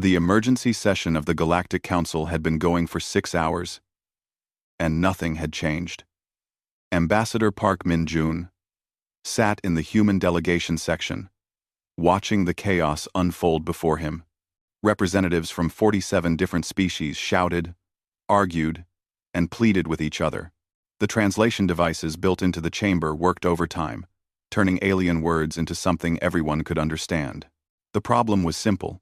The emergency session of the Galactic Council had been going for 6 hours, and nothing had changed. Ambassador Park Min-jun sat in the human delegation section, watching the chaos unfold before him. Representatives from 47 different species shouted, argued, and pleaded with each other. The translation devices built into the chamber worked overtime, turning alien words into something everyone could understand. The problem was simple.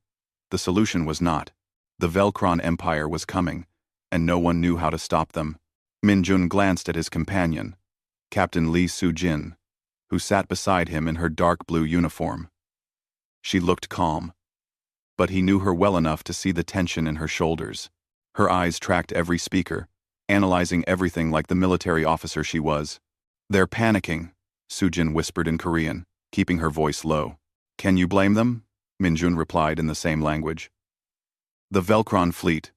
The solution was not. The Velcron Empire was coming, and no one knew how to stop them. Min-jun glanced at his companion, Captain Lee Soo-jin, who sat beside him in her dark blue uniform. She looked calm, but he knew her well enough to see the tension in her shoulders. Her eyes tracked every speaker, analyzing everything like the military officer she was. "They're panicking," Soo-jin whispered in Korean, keeping her voice low. "Can you blame them?" Min-jun replied in the same language. "The Velcron fleet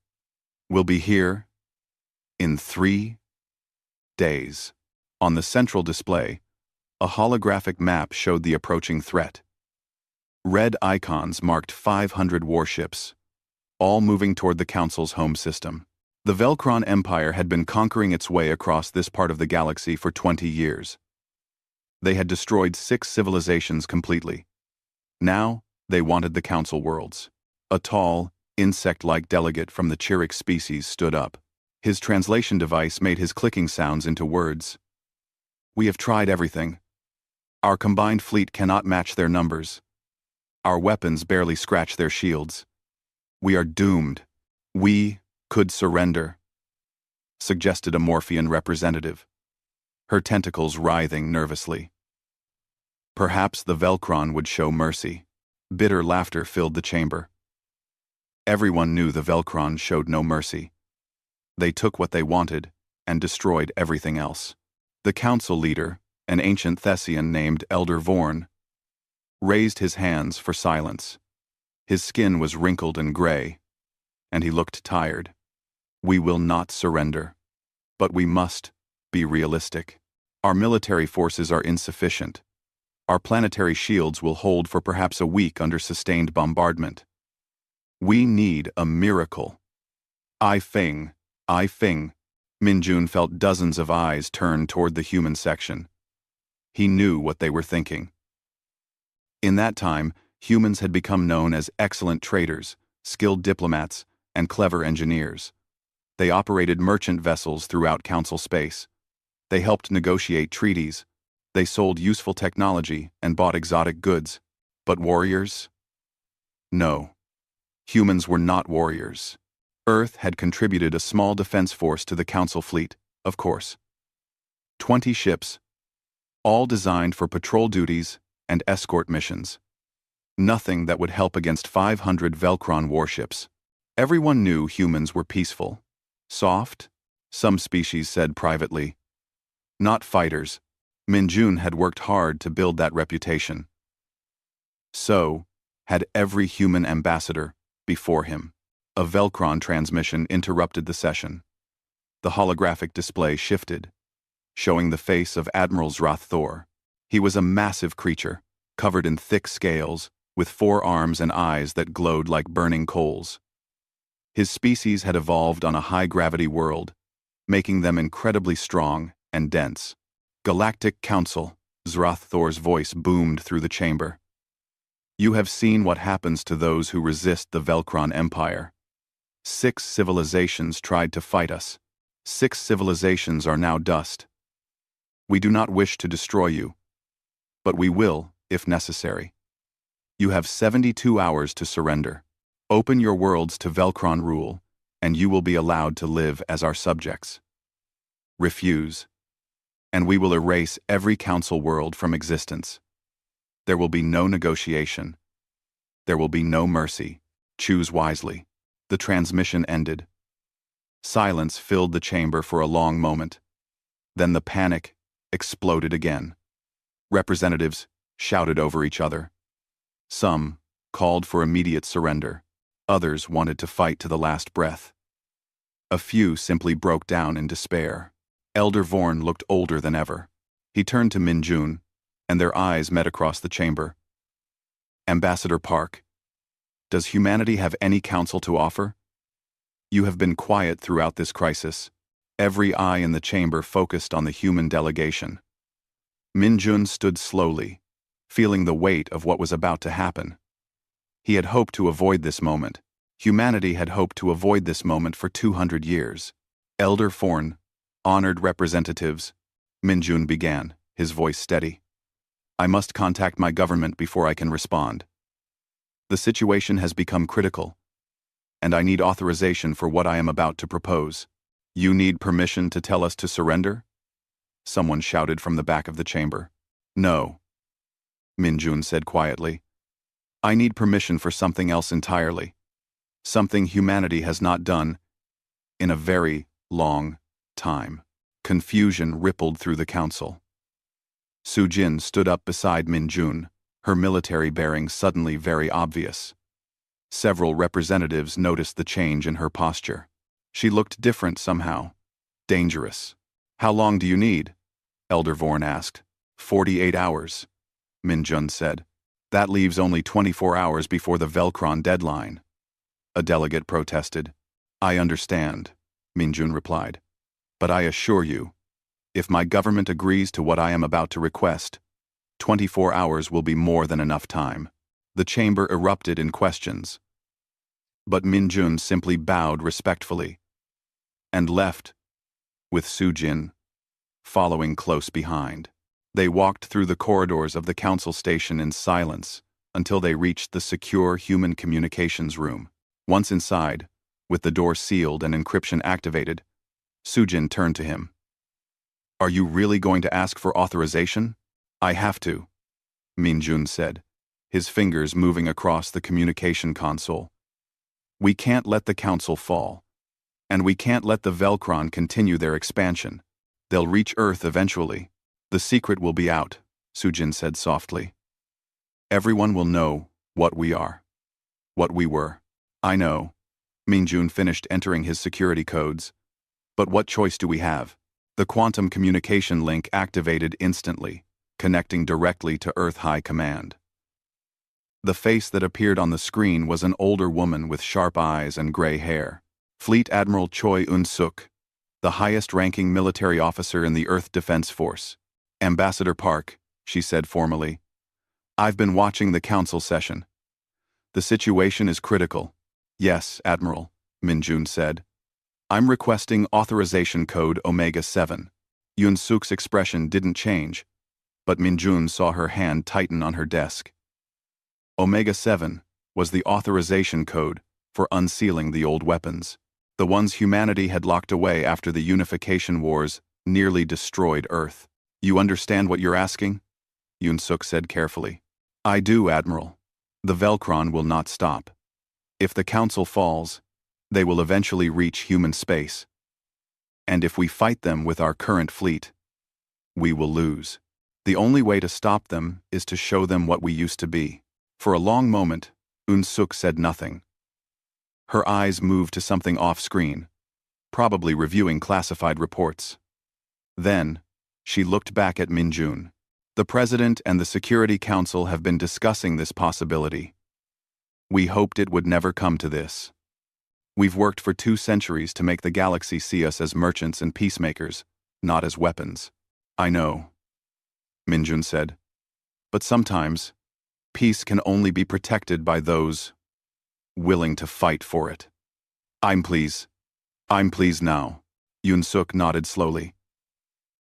will be here in 3 days." On the central display, a holographic map showed the approaching threat. Red icons marked 500 warships, all moving toward the Council's home system. The Velcron Empire had been conquering its way across this part of the galaxy for 20 years. They had destroyed 6 civilizations completely. Now, they wanted the Council worlds. A tall, insect-like delegate from the Chirix species stood up. His translation device made his clicking sounds into words. "We have tried everything. Our combined fleet cannot match their numbers. Our weapons barely scratch their shields. We are doomed. We could surrender," suggested a Morphean representative, her tentacles writhing nervously. Perhaps the Velcron would show mercy. Bitter laughter filled the chamber. Everyone knew the Velcron showed no mercy. They took what they wanted and destroyed everything else. The council leader, an ancient Thessian named Elder Vorn, raised his hands for silence. His skin was wrinkled and gray, and he looked tired. "We will not surrender, but we must be realistic. Our military forces are insufficient. Our planetary shields will hold for perhaps a week under sustained bombardment. We need a miracle." I-Fing. Min-jun felt dozens of eyes turn toward the human section. He knew what they were thinking. In that time, humans had become known as excellent traders, skilled diplomats, and clever engineers. They operated merchant vessels throughout Council space. They helped negotiate treaties. They sold useful technology and bought exotic goods. But warriors? No. Humans were not warriors. Earth had contributed a small defense force to the Council fleet, of course. 20 ships, all designed for patrol duties and escort missions. Nothing that would help against 500 Velcron warships. Everyone knew humans were peaceful. Soft, some species said privately. Not fighters. Min-jun had worked hard to build that reputation. So had every human ambassador before him. A Velcron transmission interrupted the session. The holographic display shifted, showing the face of Admiral Zrath-Thor. He was a massive creature, covered in thick scales, with 4 arms and eyes that glowed like burning coals. His species had evolved on a high-gravity world, making them incredibly strong and dense. "Galactic Council," Zrath-Thor's voice boomed through the chamber. "You have seen what happens to those who resist the Velcron Empire. 6 civilizations tried to fight us. 6 civilizations are now dust. We do not wish to destroy you, but we will, if necessary. You have 72 hours to surrender. Open your worlds to Velcron rule, and you will be allowed to live as our subjects. Refuse, and we will erase every Council world from existence. There will be no negotiation. There will be no mercy. Choose wisely." The transmission ended. Silence filled the chamber for a long moment. Then the panic exploded again. Representatives shouted over each other. Some called for immediate surrender. Others wanted to fight to the last breath. A few simply broke down in despair. Elder Vorn looked older than ever. He turned to Min-jun, and their eyes met across the chamber. "Ambassador Park, Does humanity have any counsel to offer? You have been quiet throughout this crisis. Every eye in the chamber focused on the human delegation. Min Jun stood slowly, feeling the weight of what was about to happen. He had hoped to avoid this moment. Humanity had hoped to avoid this moment for 200 years. Elder Forn, honored representatives, Min Jun began, his voice steady. I must contact my government before I can respond. The situation has become critical, and I need authorization for what I am about to propose. You need permission to tell us to surrender? Someone shouted from the back of the chamber. No, Min Jun said quietly. I need permission for something else entirely. Something humanity has not done in a very long time. Confusion rippled through the council. Su Jin stood up beside Min Jun, her military bearings suddenly very obvious. Several representatives noticed the change in her posture. She looked different somehow. Dangerous. How long do you need? Elder Vorn asked. 48 hours, Min Jun said. That leaves only 24 hours before the Velcron deadline. A delegate protested. I understand, Min Jun replied. But I assure you, if my government agrees to what I am about to request, 24 hours will be more than enough time. The chamber erupted in questions. But Min Jun simply bowed respectfully and left, with Su Jin following close behind. They walked through the corridors of the council station in silence until they reached the secure human communications room. Once inside, with the door sealed and encryption activated, Su Jin turned to him. Are you really going to ask for authorization? I have to, Min Jun said, his fingers moving across the communication console. We can't let the council fall. And we can't let the Velcron continue their expansion. They'll reach Earth eventually. The secret will be out, Su Jin said softly. Everyone will know what we are. What we were. I know. Min Jun finished entering his security codes. But what choice do we have? The quantum communication link activated instantly, connecting directly to Earth High Command. The face that appeared on the screen was an older woman with sharp eyes and gray hair. Fleet Admiral Choi Un-suk, the highest-ranking military officer in the Earth Defense Force. Ambassador Park, she said formally. I've been watching the council session. The situation is critical. Yes, Admiral, Min Jun said. I'm requesting authorization code Omega-7. Un-suk's expression didn't change, but Min Jun saw her hand tighten on her desk. Omega-7 was the authorization code for unsealing the old weapons. The ones humanity had locked away after the unification wars nearly destroyed Earth. You understand what you're asking? Un-suk said carefully. I do, Admiral. The Velcron will not stop. If the Council falls, they will eventually reach human space. And if we fight them with our current fleet, we will lose. The only way to stop them is to show them what we used to be. For a long moment, Un-suk said nothing. Her eyes moved to something off-screen, probably reviewing classified reports. Then, she looked back at Min Jun. The President and the Security Council have been discussing this possibility. We hoped it would never come to this. We've worked for 2 centuries to make the galaxy see us as merchants and peacemakers, not as weapons. I know, Min Jun said. But sometimes, peace can only be protected by those willing to fight for it. I'm pleased now. Un-suk nodded slowly.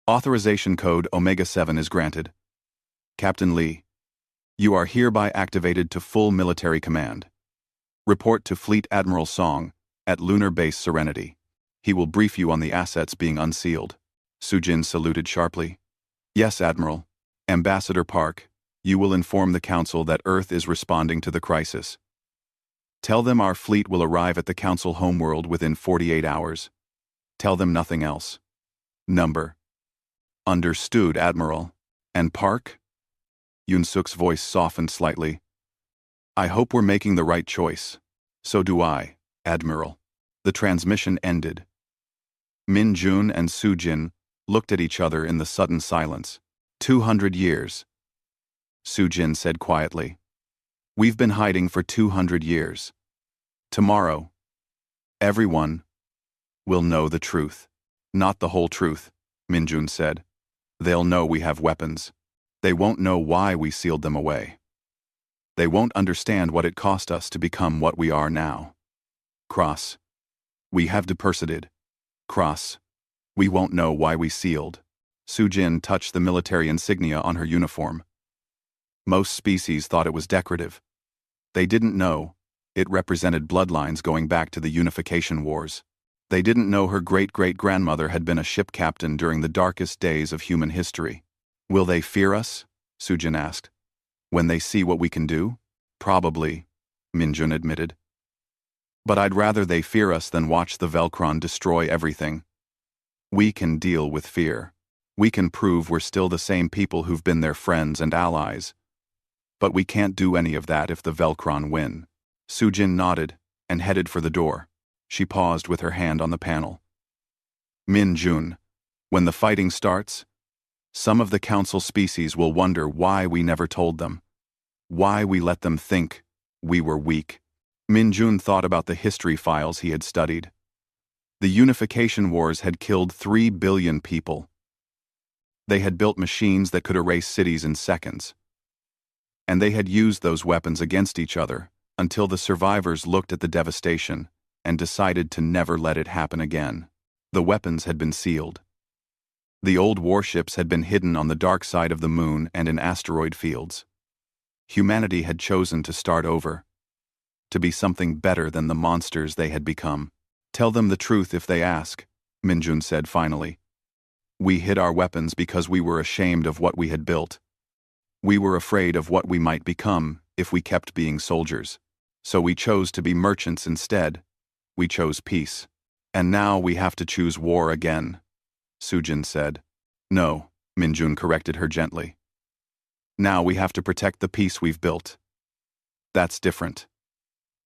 Authorization code Omega-7 is granted. Captain Lee, you are hereby activated to full military command. Report to Fleet Admiral Song at Lunar Base Serenity. He will brief you on the assets being unsealed. Su Jin saluted sharply. Yes, Admiral. Ambassador Park, you will inform the Council that Earth is responding to the crisis. Tell them our fleet will arrive at the Council homeworld within 48 hours. Tell them nothing else. Number. Understood, Admiral. And Park? Un-suk's voice softened slightly. I hope we're making the right choice. So do I, Admiral. The transmission ended. Min Jun and Su Jin looked at each other in the sudden silence. 200 years. Su Jin said quietly. We've been hiding for 200 years. Tomorrow, everyone will know the truth. Not the whole truth, Minjun said. They'll know we have weapons. They won't know why we sealed them away. They won't understand what it cost us to become what we are now. Cross. We have depersided. Cross. We won't know why we sealed. Sujin touched the military insignia on her uniform. Most species thought it was decorative. They didn't know it represented bloodlines going back to the Unification Wars. They didn't know her great-great-grandmother had been a ship captain during the darkest days of human history. Will they fear us? Sujin asked. When they see what we can do? Probably, Minjun admitted. But I'd rather they fear us than watch the Velcron destroy everything. We can deal with fear. We can prove we're still the same people who've been their friends and allies. But we can't do any of that if the Velcron win. Sujin nodded and headed for the door. She paused with her hand on the panel. Minjun, when the fighting starts, some of the council species will wonder why we never told them. Why we let them think we were weak. Minjun thought about the history files he had studied. The Unification Wars had killed 3 billion people. They had built machines that could erase cities in seconds. And they had used those weapons against each other until the survivors looked at the devastation and decided to never let it happen again. The weapons had been sealed. The old warships had been hidden on the dark side of the moon and in asteroid fields. Humanity had chosen to start over, to be something better than the monsters they had become. Tell them the truth if they ask, Minjun said finally. We hid our weapons because we were ashamed of what we had built. We were afraid of what we might become if we kept being soldiers. So we chose to be merchants instead. We chose peace. And now we have to choose war again, Sujin said. No, Minjun corrected her gently. Now we have to protect the peace we've built. That's different.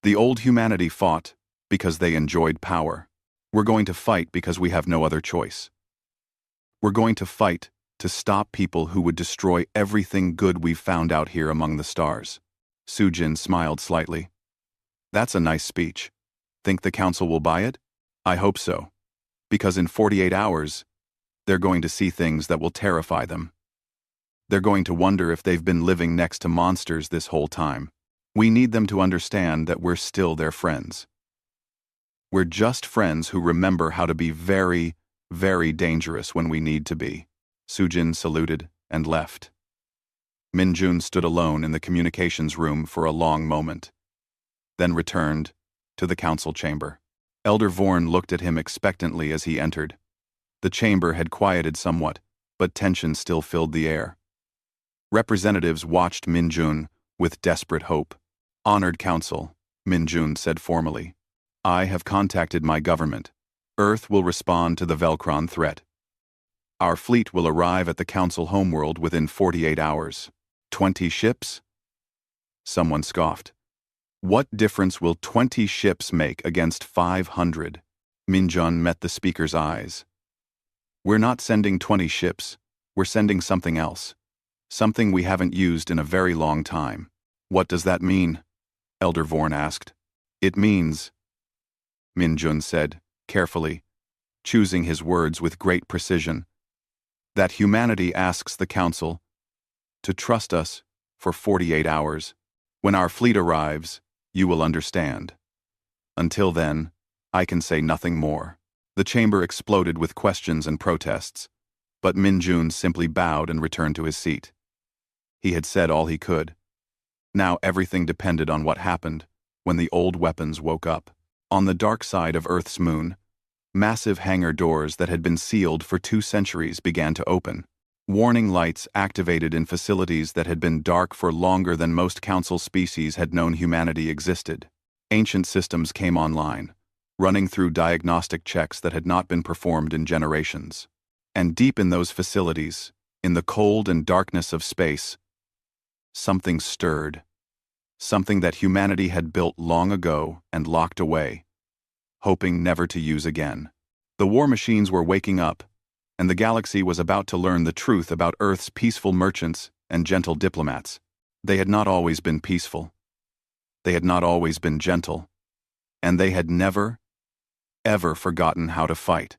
The old humanity fought because they enjoyed power. We're going to fight because we have no other choice. We're going to fight to stop people who would destroy everything good we've found out here among the stars. Sujin smiled slightly. That's a nice speech. Think the council will buy it? I hope so. Because in 48 hours, they're going to see things that will terrify them. They're going to wonder if they've been living next to monsters this whole time. We need them to understand that we're still their friends. We're just friends who remember how to be very, very dangerous when we need to be. Sujin saluted and left. Minjun stood alone in the communications room for a long moment, then returned to the council chamber. Elder Vorn looked at him expectantly as he entered. The chamber had quieted somewhat, but tension still filled the air. Representatives watched Minjun with desperate hope. Honored Council, Minjun said formally. I have contacted my government. Earth will respond to the Velcron threat. Our fleet will arrive at the Council homeworld within 48 hours. 20 ships? Someone scoffed. What difference will 20 ships make against 500? Minjun met the speaker's eyes. We're not sending 20 ships. We're sending something else. Something we haven't used in a very long time. What does that mean? Elder Vorn asked. It means, Minjun said, carefully, choosing his words with great precision, that humanity asks the Council to trust us for 48 hours. When our fleet arrives, you will understand. Until then, I can say nothing more. The chamber exploded with questions and protests, but Minjun simply bowed and returned to his seat. He had said all he could. Now everything depended on what happened when the old weapons woke up. On the dark side of Earth's moon, massive hangar doors that had been sealed for 2 centuries began to open. Warning lights activated in facilities that had been dark for longer than most council species had known humanity existed. Ancient systems came online, running through diagnostic checks that had not been performed in generations. And deep in those facilities, in the cold and darkness of space, something stirred. Something that humanity had built long ago and locked away, hoping never to use again. The war machines were waking up, and the galaxy was about to learn the truth about Earth's peaceful merchants and gentle diplomats. They had not always been peaceful. They had not always been gentle. And they had never, ever forgotten how to fight.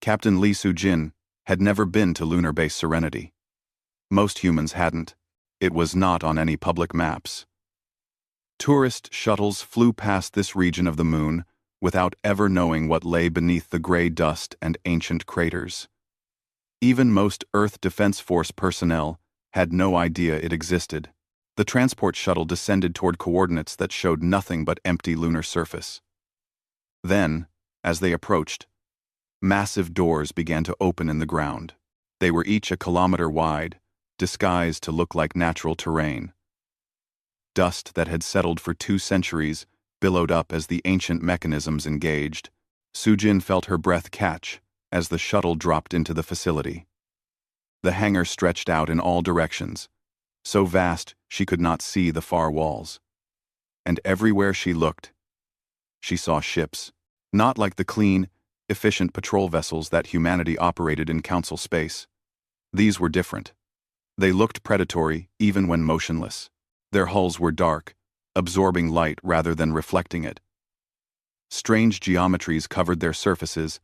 Captain Lee Soo-jin had never been to lunar base Serenity. Most humans hadn't. It was not on any public maps. Tourist shuttles flew past this region of the moon without ever knowing what lay beneath the gray dust and ancient craters. Even most Earth Defense Force personnel had no idea it existed. The transport shuttle descended toward coordinates that showed nothing but empty lunar surface. Then, as they approached, massive doors began to open in the ground. They were each a kilometer wide, disguised to look like natural terrain. Dust that had settled for 2 centuries billowed up as the ancient mechanisms engaged. Soo-jin felt her breath catch as the shuttle dropped into the facility. The hangar stretched out in all directions, so vast she could not see the far walls. And everywhere she looked, she saw ships, not like the clean, efficient patrol vessels that humanity operated in Council space. These were different. They looked predatory even when motionless. Their hulls were dark, absorbing light rather than reflecting it. Strange geometries covered their surfaces,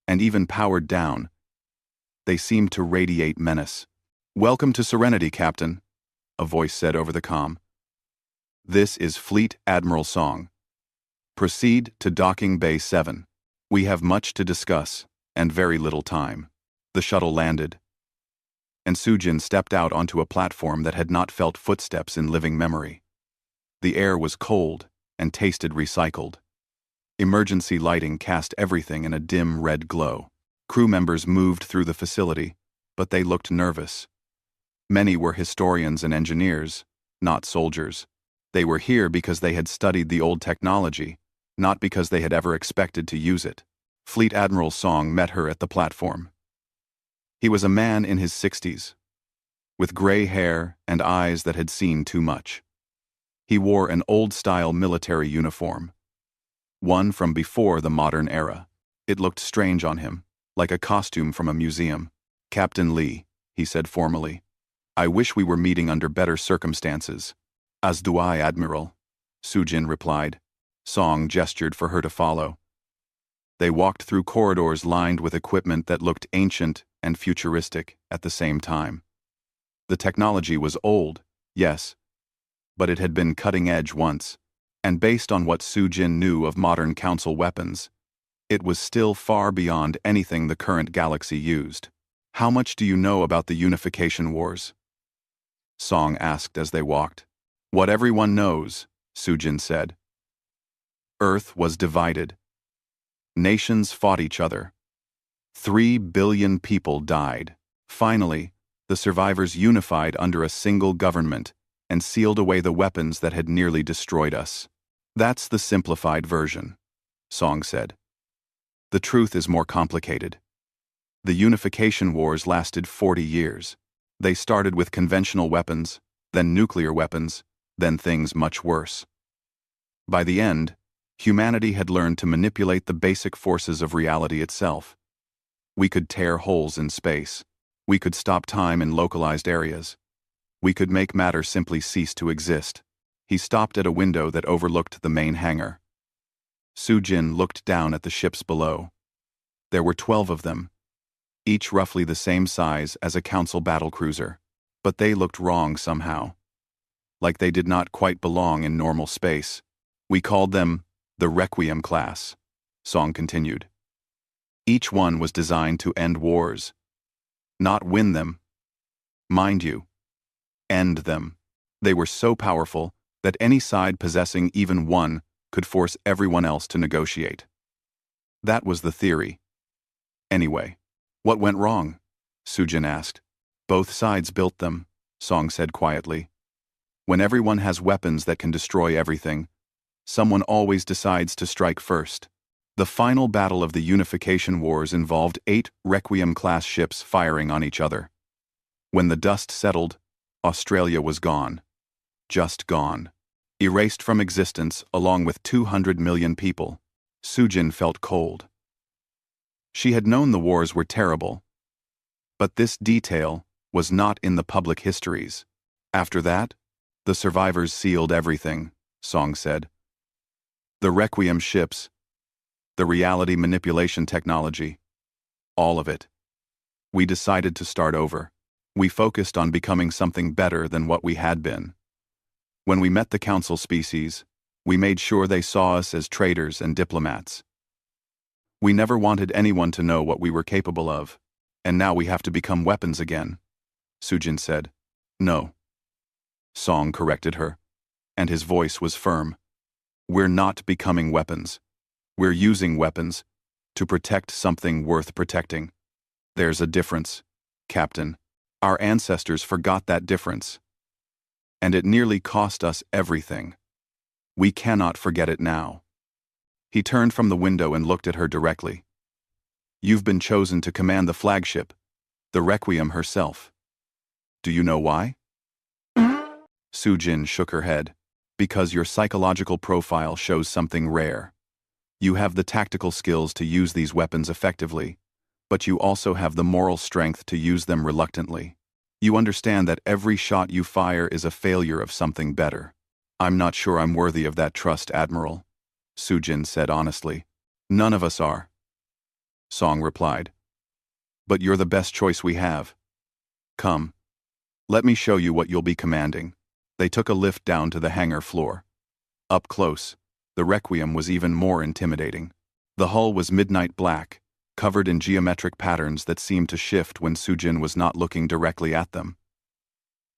and even powered down, they seemed to radiate menace. "Welcome to Serenity, Captain," a voice said over the comm. "This is Fleet Admiral Song. Proceed to Docking Bay 7. We have much to discuss, and very little time." The shuttle landed, and Soo-jin stepped out onto a platform that had not felt footsteps in living memory. The air was cold and tasted recycled. Emergency lighting cast everything in a dim red glow. Crew members moved through the facility, but they looked nervous. Many were historians and engineers, not soldiers. They were here because they had studied the old technology, not because they had ever expected to use it. Fleet Admiral Song met her at the platform. He was a man in his 60s, with gray hair and eyes that had seen too much. He wore an old-style military uniform, one from before the modern era. It looked strange on him, like a costume from a museum. "Captain Lee," he said formally, "I wish we were meeting under better circumstances." "As do I, Admiral," Soo-jin replied. Song gestured for her to follow. They walked through corridors lined with equipment that looked ancient and futuristic at the same time. The technology was old, yes, but it had been cutting-edge once, and based on what Soo-jin knew of modern Council weapons, it was still far beyond anything the current galaxy used. "How much do you know about the Unification Wars?" Song asked as they walked. "What everyone knows," Soo-jin said. Earth was divided. Nations fought each other. 3 billion people died. Finally, the survivors unified under a single government and sealed away the weapons that had nearly destroyed us. "That's the simplified version," Song said. "The truth is more complicated. The Unification Wars lasted 40 years. They started with conventional weapons, then nuclear weapons, then things much worse. By the end, humanity had learned to manipulate the basic forces of reality itself. We could tear holes in space. We could stop time in localized areas. We could make matter simply cease to exist." He stopped at a window that overlooked the main hangar. Soo-jin looked down at the ships below. There were 12 of them, each roughly the same size as a Council battlecruiser, but they looked wrong somehow, like they did not quite belong in normal space. "We called them the Requiem class," Song continued. "Each one was designed to end wars, not win them. Mind you, end them. They were so powerful that any side possessing even one could force everyone else to negotiate. That was the theory. Anyway, what went wrong?" Soo-jin asked. "Both sides built them," Song said quietly. "When everyone has weapons that can destroy everything, someone always decides to strike first." The final battle of the Unification Wars involved 8 Requiem-class ships firing on each other. When the dust settled, Australia was gone. Just gone. Erased from existence along with 200 million people. Soo-jin felt cold. She had known the wars were terrible, but this detail was not in the public histories. After that, the survivors sealed everything. Song said. The Requiem ships, the reality manipulation technology, all of it. We decided to start over. We focused on becoming something better than what we had been. When we met the Council species, we made sure they saw us as traitors and diplomats. We never wanted anyone to know what we were capable of, and now we have to become weapons again, Sujin said. No. Song corrected her, and his voice was firm. We're not becoming weapons. We're using weapons to protect something worth protecting. There's a difference, Captain. Our ancestors forgot that difference. And it nearly cost us everything. We cannot forget it now. He turned from the window and looked at her directly. You've been chosen to command the flagship, the Requiem herself. Do you know why? Sujin shook her head. Because your psychological profile shows something rare. You have the tactical skills to use these weapons effectively, but you also have the moral strength to use them reluctantly. You understand that every shot you fire is a failure of something better. I'm not sure I'm worthy of that trust, Admiral, Sujin said honestly. None of us are, Song replied. But you're the best choice we have. Come. Let me show you what you'll be commanding. They took a lift down to the hangar floor. Up close, the Requiem was even more intimidating. The hull was midnight black, covered in geometric patterns that seemed to shift when Sujin was not looking directly at them.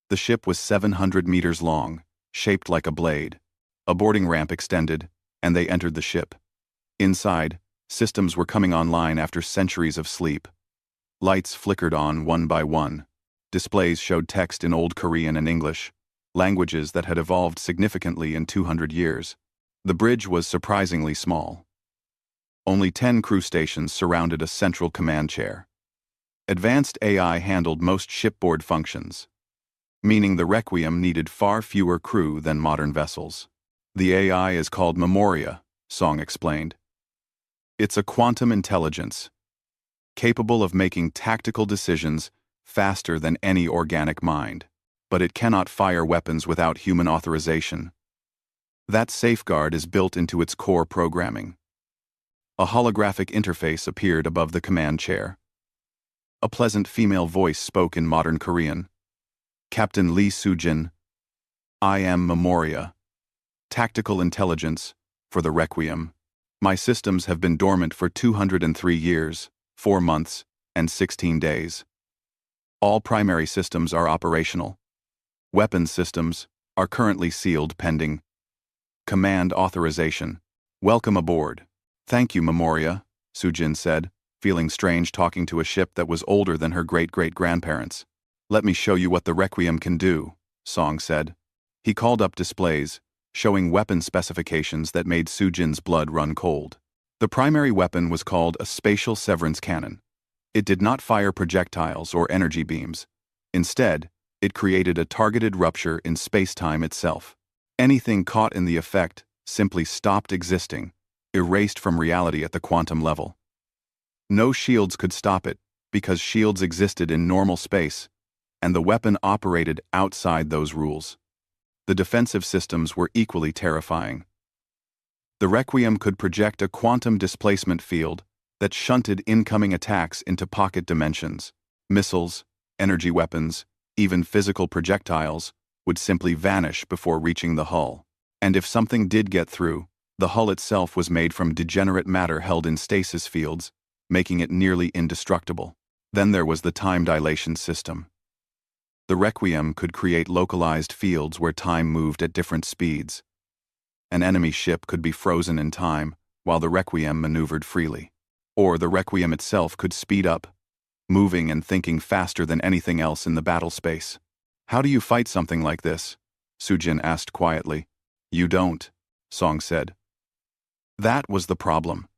The ship was 700 meters long, shaped like a blade. A boarding ramp extended, and they entered the ship. Inside, systems were coming online after centuries of sleep. Lights flickered on one by one. Displays showed text in Old Korean and English, languages that had evolved significantly in 200 years. The bridge was surprisingly small. Only 10 crew stations surrounded a central command chair. Advanced AI handled most shipboard functions, meaning the Requiem needed far fewer crew than modern vessels. The AI is called Memoria, Song explained. It's a quantum intelligence, capable of making tactical decisions faster than any organic mind. But it cannot fire weapons without human authorization. That safeguard is built into its core programming. A holographic interface appeared above the command chair. A pleasant female voice spoke in modern Korean. Captain Lee Sujin, I am Memoria, tactical intelligence for the Requiem. My systems have been dormant for 203 years, 4 months, and 16 days. All primary systems are operational. Weapons systems are currently sealed pending command authorization. Welcome aboard. Thank you, Memoria, Sujin said, feeling strange talking to a ship that was older than her great-great-grandparents. Let me show you what the Requiem can do, Song said. He called up displays, showing weapon specifications that made Sujin's blood run cold. The primary weapon was called a spatial severance cannon. It did not fire projectiles or energy beams. Instead, it created a targeted rupture in space-time itself. Anything caught in the effect simply stopped existing, erased from reality at the quantum level. No shields could stop it, because shields existed in normal space, and the weapon operated outside those rules. The defensive systems were equally terrifying. The Requiem could project a quantum displacement field that shunted incoming attacks into pocket dimensions. Missiles, energy weapons, even physical projectiles, would simply vanish before reaching the hull. And if something did get through, the hull itself was made from degenerate matter held in stasis fields, making it nearly indestructible. Then there was the time dilation system. The Requiem could create localized fields where time moved at different speeds. An enemy ship could be frozen in time, while the Requiem maneuvered freely. Or the Requiem itself could speed up, moving and thinking faster than anything else in the battle space. How do you fight something like this? Sujin asked quietly. You don't, Song said. That was the problem.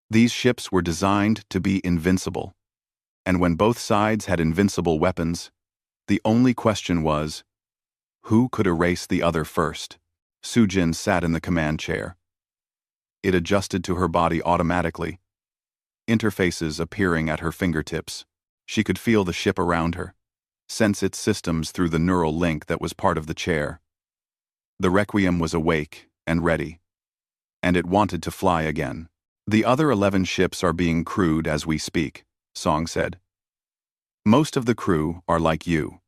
These ships were designed to be invincible. And when both sides had invincible weapons, the only question was, who could erase the other first? Sujin sat in the command chair. It adjusted to her body automatically, interfaces appearing at her fingertips. She could feel the ship around her, sense its systems through the neural link that was part of the chair. The Requiem was awake and ready, and it wanted to fly again. The other 11 ships are being crewed as we speak, Song said. Most of the crew are like you,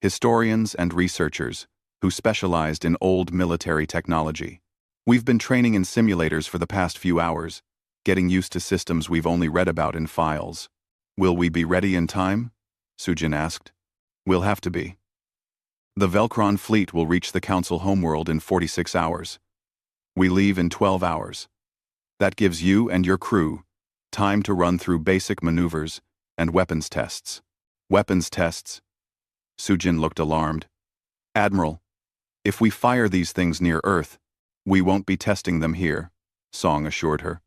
historians and researchers who specialized in old military technology. We've been training in simulators for the past few hours, getting used to systems we've only read about in files. Will we be ready in time? Sujin asked. We'll have to be. The Velcron fleet will reach the Council homeworld in 46 hours. We leave in 12 hours. That gives you and your crew time to run through basic maneuvers and weapons tests. Weapons tests? Sujin looked alarmed. Admiral, if we fire these things near Earth, we won't be testing them here, Song assured her.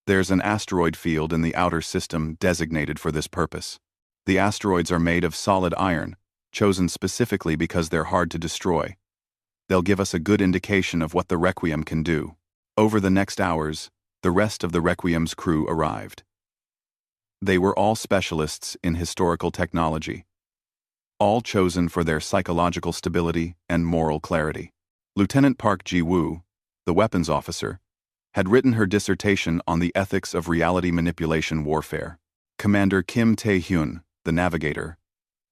There's an asteroid field in the outer system designated for this purpose. The asteroids are made of solid iron, chosen specifically because they're hard to destroy. They'll give us a good indication of what the Requiem can do. Over the next hours, the rest of the Requiem's crew arrived. They were all specialists in historical technology, all chosen for their psychological stability and moral clarity. Lieutenant Park Ji-woo, the weapons officer, had written her dissertation on the ethics of reality manipulation warfare. Commander Kim Tae-hyun, the navigator,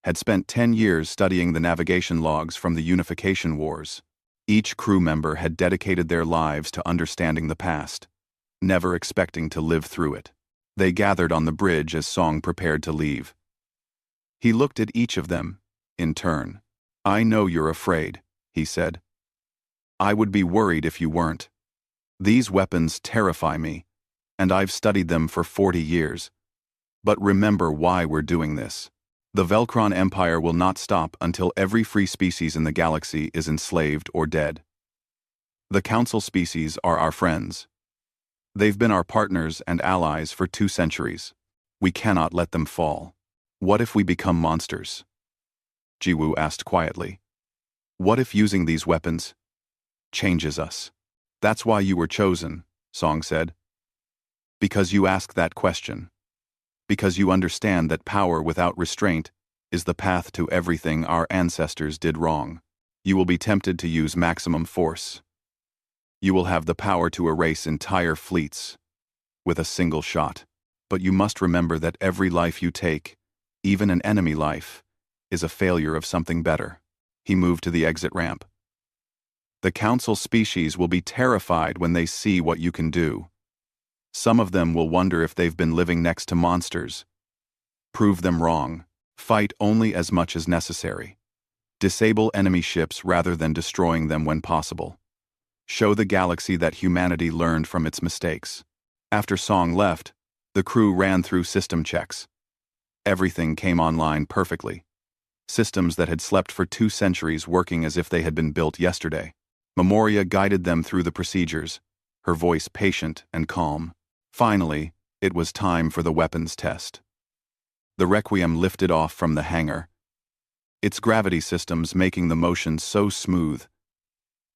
had spent 10 years studying the navigation logs from the Unification Wars. Each crew member had dedicated their lives to understanding the past, never expecting to live through it. They gathered on the bridge as Song prepared to leave. He looked at each of them, in turn. I know you're afraid, he said. I would be worried if you weren't. These weapons terrify me, and I've studied them for 40 years. But remember why we're doing this. The Velcron Empire will not stop until every free species in the galaxy is enslaved or dead. The Council species are our friends. They've been our partners and allies for 2 centuries. We cannot let them fall. What if we become monsters? Ji-woo asked quietly. What if using these weapons changes us? That's why you were chosen, Song said. Because you ask that question. Because you understand that power without restraint is the path to everything our ancestors did wrong. You will be tempted to use maximum force. You will have the power to erase entire fleets with a single shot. But you must remember that every life you take, even an enemy life, is a failure of something better. He moved to the exit ramp. The Council species will be terrified when they see what you can do. Some of them will wonder if they've been living next to monsters. Prove them wrong. Fight only as much as necessary. Disable enemy ships rather than destroying them when possible. Show the galaxy that humanity learned from its mistakes. After Song left, the crew ran through system checks. Everything came online perfectly. Systems that had slept for 2 centuries working as if they had been built yesterday. Memoria guided them through the procedures, her voice patient and calm. Finally, it was time for the weapons test. The Requiem lifted off from the hangar, its gravity systems making the motion so smooth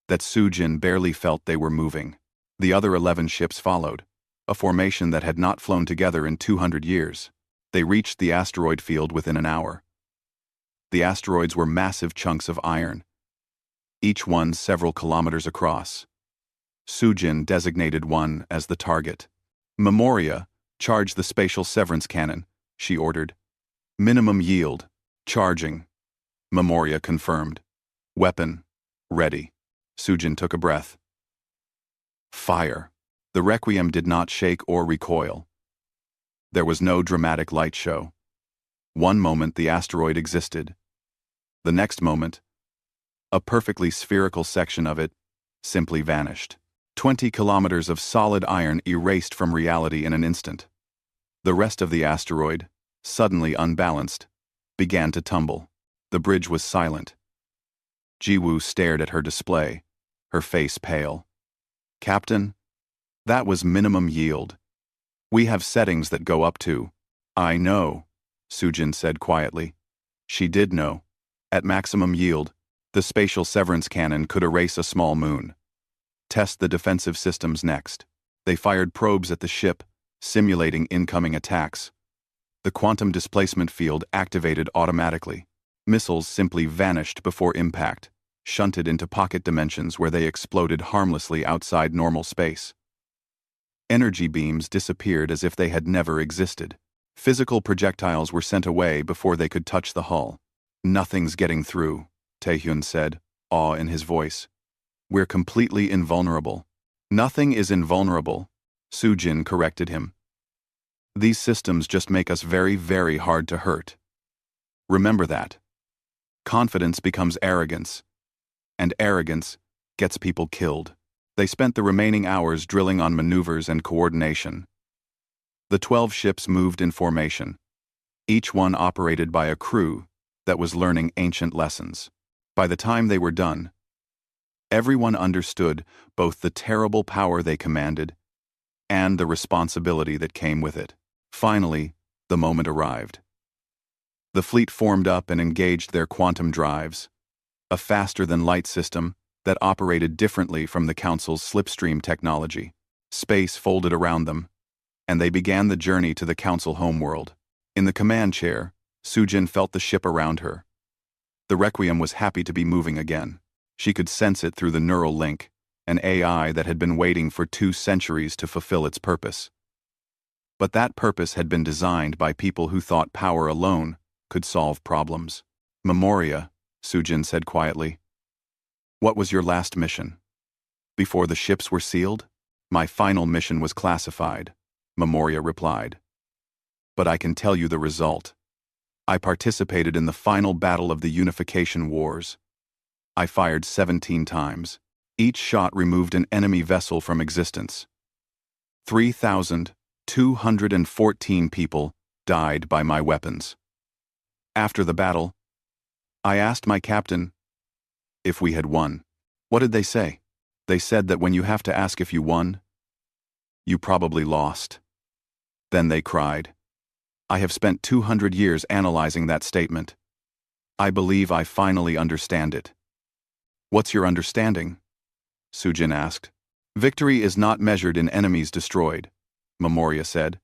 that Sujin barely felt they were moving. The other 11 ships followed, a formation that had not flown together in 200 years. They reached the asteroid field within an hour. The asteroids were massive chunks of iron, each one several kilometers across. Sujin designated one as the target. Memoria, charge the spatial severance cannon, she ordered. Minimum yield. Charging. Memoria confirmed. Weapon. Ready. Sujin took a breath. Fire. The Requiem did not shake or recoil. There was no dramatic light show. One moment the asteroid existed. The next moment, a perfectly spherical section of it simply vanished. 20 kilometers of solid iron erased from reality in an instant. The rest of the asteroid, suddenly unbalanced, began to tumble. The bridge was silent. Ji-woo stared at her display, her face pale. Captain, that was minimum yield. We have settings that go up to. I know, Sujin said quietly. She did know. At maximum yield, the spatial severance cannon could erase a small moon. Test the defensive systems next. They fired probes at the ship, simulating incoming attacks. The quantum displacement field activated automatically. Missiles simply vanished before impact, shunted into pocket dimensions where they exploded harmlessly outside normal space. Energy beams disappeared as if they had never existed. Physical projectiles were sent away before they could touch the hull. "Nothing's getting through," Taehyun said, awe in his voice. "We're completely invulnerable." "Nothing is invulnerable," Sujin corrected him. "These systems just make us very, very hard to hurt. Remember that. Confidence becomes arrogance, and arrogance gets people killed." They spent the remaining hours drilling on maneuvers and coordination. The 12 ships moved in formation, each one operated by a crew that was learning ancient lessons. By the time they were done, everyone understood both the terrible power they commanded and the responsibility that came with it. Finally, the moment arrived. The fleet formed up and engaged their quantum drives, a faster-than-light system that operated differently from the Council's slipstream technology. Space folded around them, and they began the journey to the Council homeworld. In the command chair, Sujin felt the ship around her. The Requiem was happy to be moving again. She could sense it through the neural link, an AI that had been waiting for 2 centuries to fulfill its purpose. But that purpose had been designed by people who thought power alone could solve problems. "Memoria," Sujin said quietly. "What was your last mission?" "Before the ships were sealed? My final mission was classified," Memoria replied. "But I can tell you the result. I participated in the final battle of the Unification Wars. I fired 17 times. Each shot removed an enemy vessel from existence. 3,214 people died by my weapons. After the battle, I asked my captain if we had won. What did they say? They said that when you have to ask if you won, you probably lost. Then they cried. I have spent 200 years analyzing that statement. I believe I finally understand it." "What's your understanding?" Sujin asked. "Victory is not measured in enemies destroyed," Memoria said.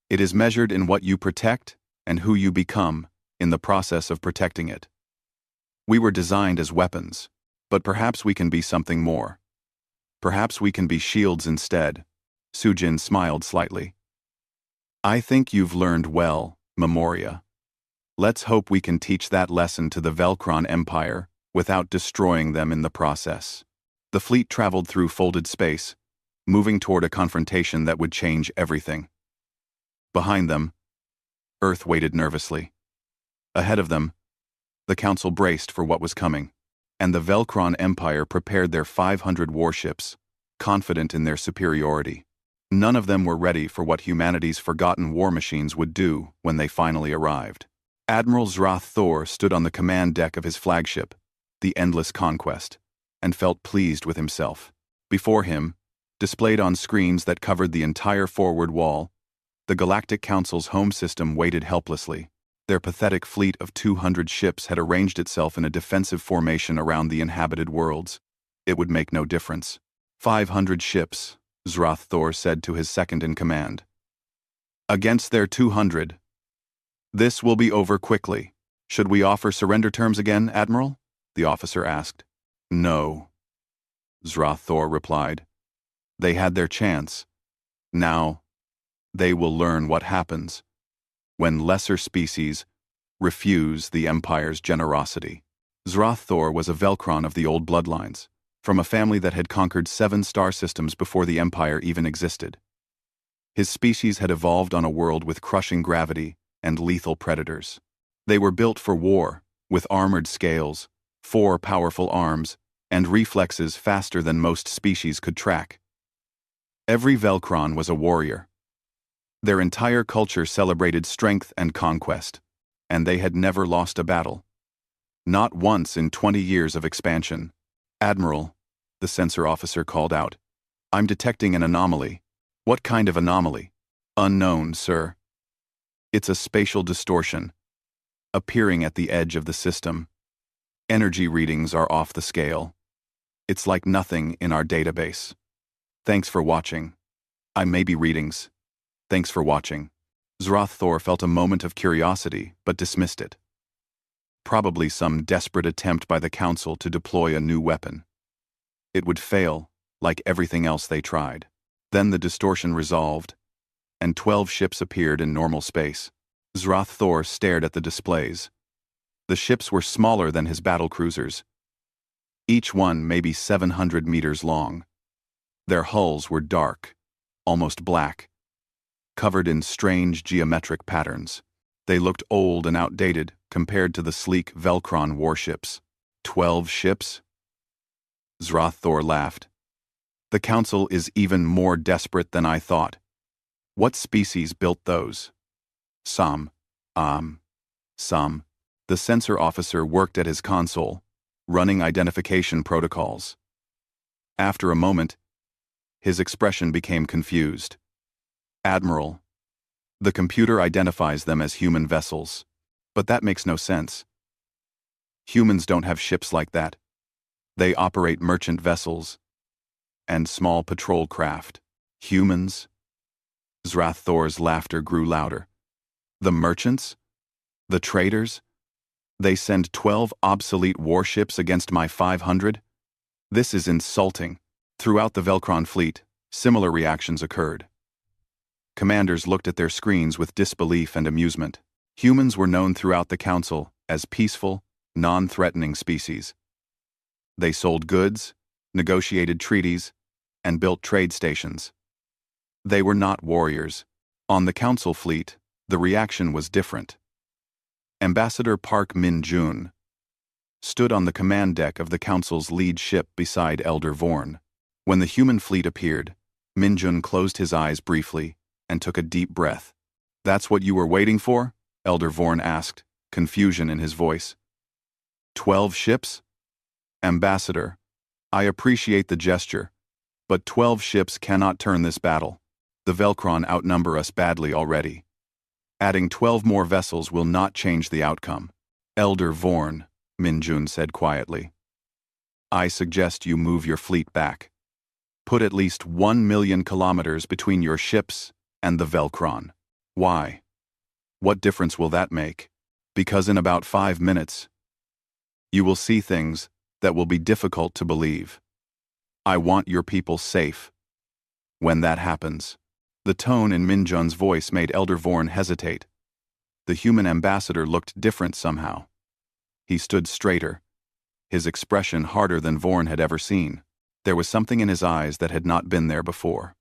"It is measured in what you protect and who you become in the process of protecting it. We were designed as weapons, but perhaps we can be something more. Perhaps we can be shields instead." Sujin smiled slightly. "I think you've learned well, Memoria. Let's hope we can teach that lesson to the Velkron Empire without destroying them in the process." The fleet traveled through folded space, moving toward a confrontation that would change everything. Behind them, Earth waited nervously. Ahead of them, the Council braced for what was coming, and the Velkron Empire prepared their 500 warships, confident in their superiority. None of them were ready for what humanity's forgotten war machines would do when they finally arrived. Admiral Zrath Thor stood on the command deck of his flagship, the Endless Conquest, and felt pleased with himself. Before him, displayed on screens that covered the entire forward wall, the Galactic Council's home system waited helplessly. Their pathetic fleet of 200 ships had arranged itself in a defensive formation around the inhabited worlds. It would make no difference. 500 ships, Zrath Thor said to his second-in-command. "Against their 200. This will be over quickly. Should we offer surrender terms again, Admiral?" the officer asked. "No," Zrath Thor replied. "They had their chance. Now, they will learn what happens when lesser species refuse the Empire's generosity." Zrath Thor was a Velkron of the old bloodlines, from a family that had conquered 7 star systems before the Empire even existed. His species had evolved on a world with crushing gravity and lethal predators. They were built for war, with armored scales, 4 powerful arms, and reflexes faster than most species could track. Every Velkron was a warrior. Their entire culture celebrated strength and conquest, and they had never lost a battle. Not once in 20 years of expansion. "Admiral," the sensor officer called out, "I'm detecting an anomaly." "What kind of anomaly?" "Unknown, sir. It's a spatial distortion, appearing at the edge of the system. Energy readings are off the scale. It's like nothing in our database. Thanks for watching. I may be readings. Thanks for watching." Zrath Thor felt a moment of curiosity, but dismissed it. probably some desperate attempt by the Council to deploy a new weapon. It would fail, like everything else they tried. Then the distortion resolved, and 12 ships appeared in normal space. Zrath Thor stared at the displays. The ships were smaller than his battle cruisers, each one maybe 700 meters long. Their hulls were dark, almost black, covered in strange geometric patterns. They looked old and outdated compared to the sleek Velkron warships. 12 ships? Zrath Thor laughed. The Council is even more desperate than I thought. What species built those? Some. The sensor officer worked at his console, running identification protocols. After a moment, his expression became confused. Admiral, the computer identifies them as human vessels, but that makes no sense. Humans don't have ships like that. They operate merchant vessels and small patrol craft. Humans? Zrath Thor's laughter grew louder. The merchants? The traders? They send 12 obsolete warships against my 500? This is insulting. Throughout the Velkron fleet, similar reactions occurred. Commanders looked at their screens with disbelief and amusement. Humans were known throughout the Council as peaceful, non-threatening species. They sold goods, negotiated treaties, and built trade stations. They were not warriors. On the Council fleet, the reaction was different. Ambassador Park Min-jun stood on the command deck of the Council's lead ship beside Elder Vorn. When the human fleet appeared, Min-jun closed his eyes briefly and took a deep breath. "That's what you were waiting for?" Elder Vorn asked, confusion in his voice. 12 ships? Ambassador, I appreciate the gesture, but 12 ships cannot turn this battle. The Velkron outnumber us badly already. Adding 12 more vessels will not change the outcome. Elder Vorn, Min-jun said quietly. I suggest you move your fleet back. Put at least 1 million kilometers between your ships and the Velkron. Why? What difference will that make? Because in about 5 minutes, you will see things that will be difficult to believe. I want your people safe. When that happens, the tone in Min-jun's voice made Elder Vorn hesitate. The human ambassador looked different somehow. He stood straighter, his expression harder than Vorn had ever seen. There was something in his eyes that had not been there before.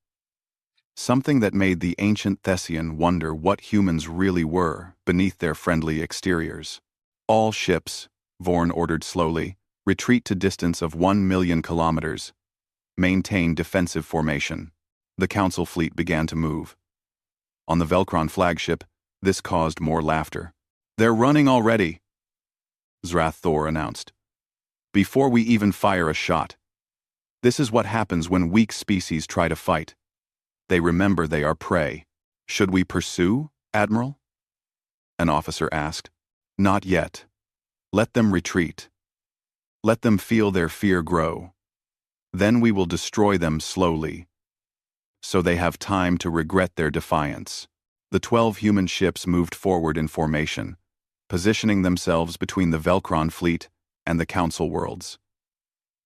Something that made the ancient Thessian wonder what humans really were beneath their friendly exteriors. All ships, Vorn ordered slowly, retreat to distance of 1 million kilometers. Maintain defensive formation. The Council fleet began to move. On the Velkron flagship, this caused more laughter. They're running already, Zrath Thor announced. Before we even fire a shot. This is what happens when weak species try to fight. They remember they are prey. Should we pursue, Admiral? An officer asked. Not yet. Let them retreat. Let them feel their fear grow. Then we will destroy them slowly, so they have time to regret their defiance. The 12 human ships moved forward in formation, positioning themselves between the Velkron fleet and the Council worlds.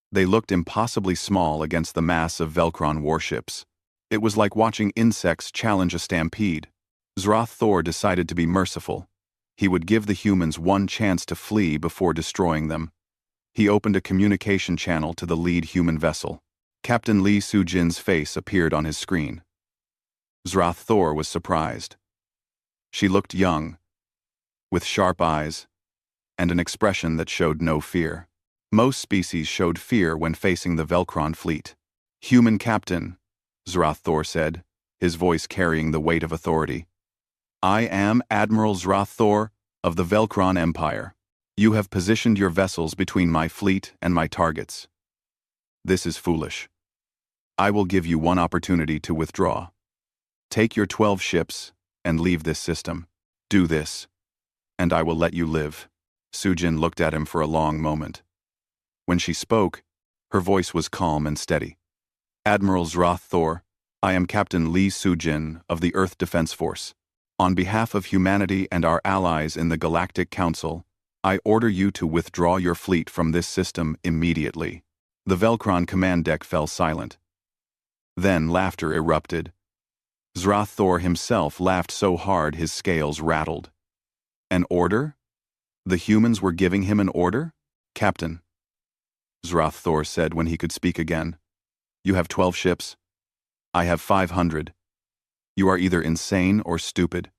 They looked impossibly small against the mass of Velkron warships. It was like watching insects challenge a stampede. Zrath Thor decided to be merciful. He would give the humans one chance to flee before destroying them. He opened a communication channel to the lead human vessel. Captain Lee Soo-jin's face appeared on his screen. Zrath Thor was surprised. She looked young, with sharp eyes, and an expression that showed no fear. Most species showed fear when facing the Velkron fleet. Human captain, Zrath Thor said, his voice carrying the weight of authority. I am Admiral Zrath Thor of the Velkron Empire. You have positioned your vessels between my fleet and my targets. This is foolish. I will give you one opportunity to withdraw. Take your 12 ships and leave this system. Do this, and I will let you live. Soo-jin looked at him for a long moment. When she spoke, her voice was calm and steady. Admiral Zrath Thor, I am Captain Lee Soo-jin of the Earth Defense Force. On behalf of humanity and our allies in the Galactic Council, I order you to withdraw your fleet from this system immediately. The Velkron command deck fell silent. Then laughter erupted. Zraththor himself laughed so hard his scales rattled. An order? The humans were giving him an order? Captain, Zraththor said when he could speak again. You have 12 ships. I have 500. You are either insane or stupid.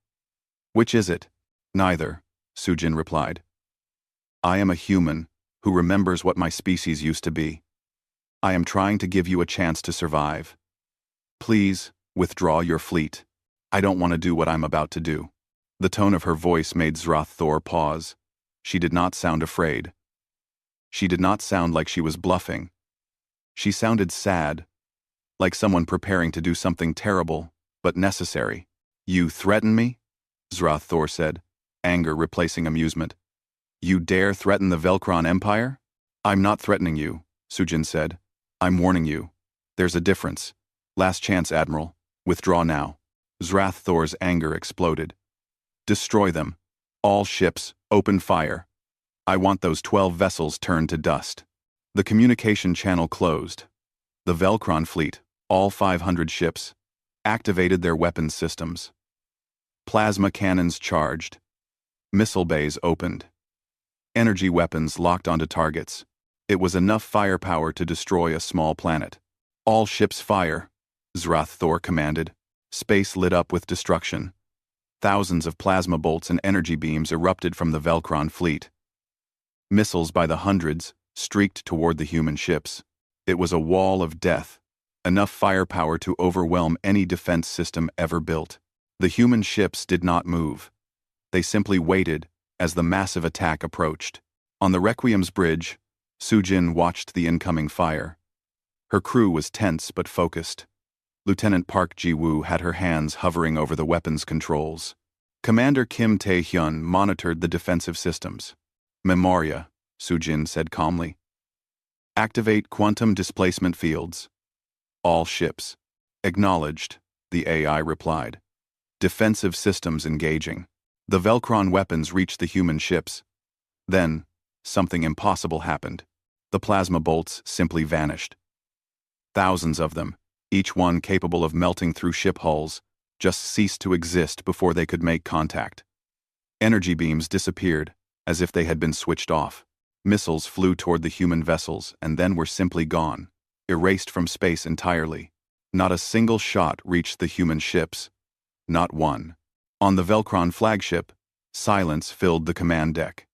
Which is it? Neither, Sujin replied. I am a human who remembers what my species used to be. I am trying to give you a chance to survive. Please, withdraw your fleet. I don't want to do what I'm about to do. The tone of her voice made Zraththor pause. She did not sound afraid. She did not sound like she was bluffing. She sounded sad, like someone preparing to do something terrible, but necessary. You threaten me? Zraththor said, anger replacing amusement. You dare threaten the Velkron Empire? I'm not threatening you, Sujin said. I'm warning you. There's a difference. Last chance, Admiral. Withdraw now. Zraththor's anger exploded. Destroy them. All ships, open fire. I want those 12 vessels turned to dust. The communication channel closed. The Velkron fleet, all 500 ships, activated their weapons systems. Plasma cannons charged. Missile bays opened. Energy weapons locked onto targets. It was enough firepower to destroy a small planet. All ships fire, Zraththor commanded. Space lit up with destruction. Thousands of plasma bolts and energy beams erupted from the Velkron fleet. Missiles by the hundreds streaked toward the human ships. It was a wall of death, enough firepower to overwhelm any defense system ever built. The human ships did not move. They simply waited as the massive attack approached. On the Requiem's bridge, Sujin watched the incoming fire. Her crew was tense but focused. Lieutenant Park Ji-woo had her hands hovering over the weapons controls. Commander Kim Tae-hyun monitored the defensive systems. Memoria, Sujin said calmly. Activate quantum displacement fields. All ships. Acknowledged, the AI replied. Defensive systems engaging. The Velkron weapons reached the human ships. Then, something impossible happened. The plasma bolts simply vanished. Thousands of them, each one capable of melting through ship hulls, just ceased to exist before they could make contact. Energy beams disappeared, as if they had been switched off. Missiles flew toward the human vessels and then were simply gone, erased from space entirely. Not a single shot reached the human ships. Not one. On the Velkron flagship, silence filled the command deck.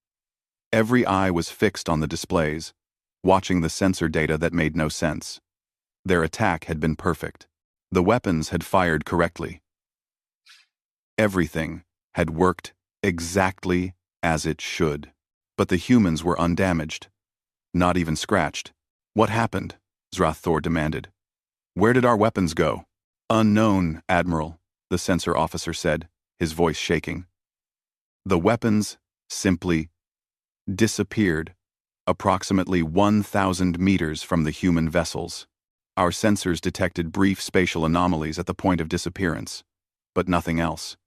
Every eye was fixed on the displays, watching the sensor data that made no sense. Their attack had been perfect. The weapons had fired correctly. Everything had worked exactly as it should. But the humans were undamaged. Not even scratched. What happened? Zraththor demanded. Where did our weapons go? Unknown, Admiral, the sensor officer said, his voice shaking. The weapons simply disappeared, approximately 1,000 meters from the human vessels. Our sensors detected brief spatial anomalies at the point of disappearance, but nothing else.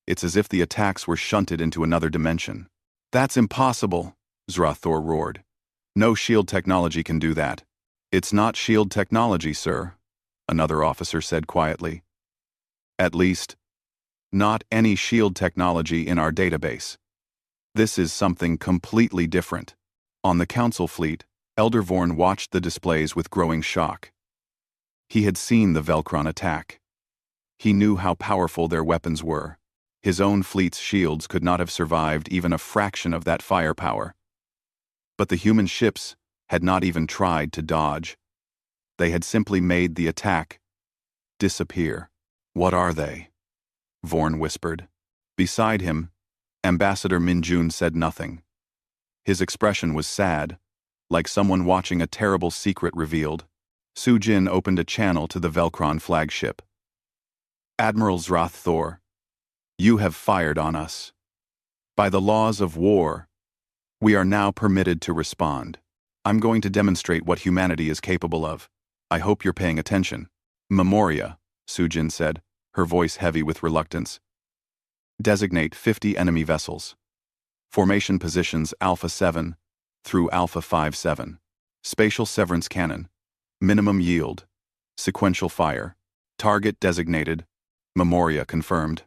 It's as if the attacks were shunted into another dimension. That's impossible, Zraththor roared. No shield technology can do that. It's not shield technology, sir, another officer said quietly. At least, not any shield technology in our database. This is something completely different. On the Council fleet, Elder Vorn watched the displays with growing shock. He had seen the Velkron attack. He knew how powerful their weapons were. His own fleet's shields could not have survived even a fraction of that firepower. But the human ships had not even tried to dodge. They had simply made the attack disappear. What are they? Vorn whispered. Beside him, Ambassador Min-jun said nothing. His expression was sad, like someone watching a terrible secret revealed. Sujin opened a channel to the Velkron flagship. Admiral Zraththor, you have fired on us. By the laws of war, we are now permitted to respond. I'm going to demonstrate what humanity is capable of. I hope you're paying attention. Memoria, Sujin said, her voice heavy with reluctance. Designate 50 enemy vessels. Formation positions Alpha 7 through Alpha 57. Spatial severance cannon. Minimum yield. Sequential fire. Target designated. Memoria confirmed.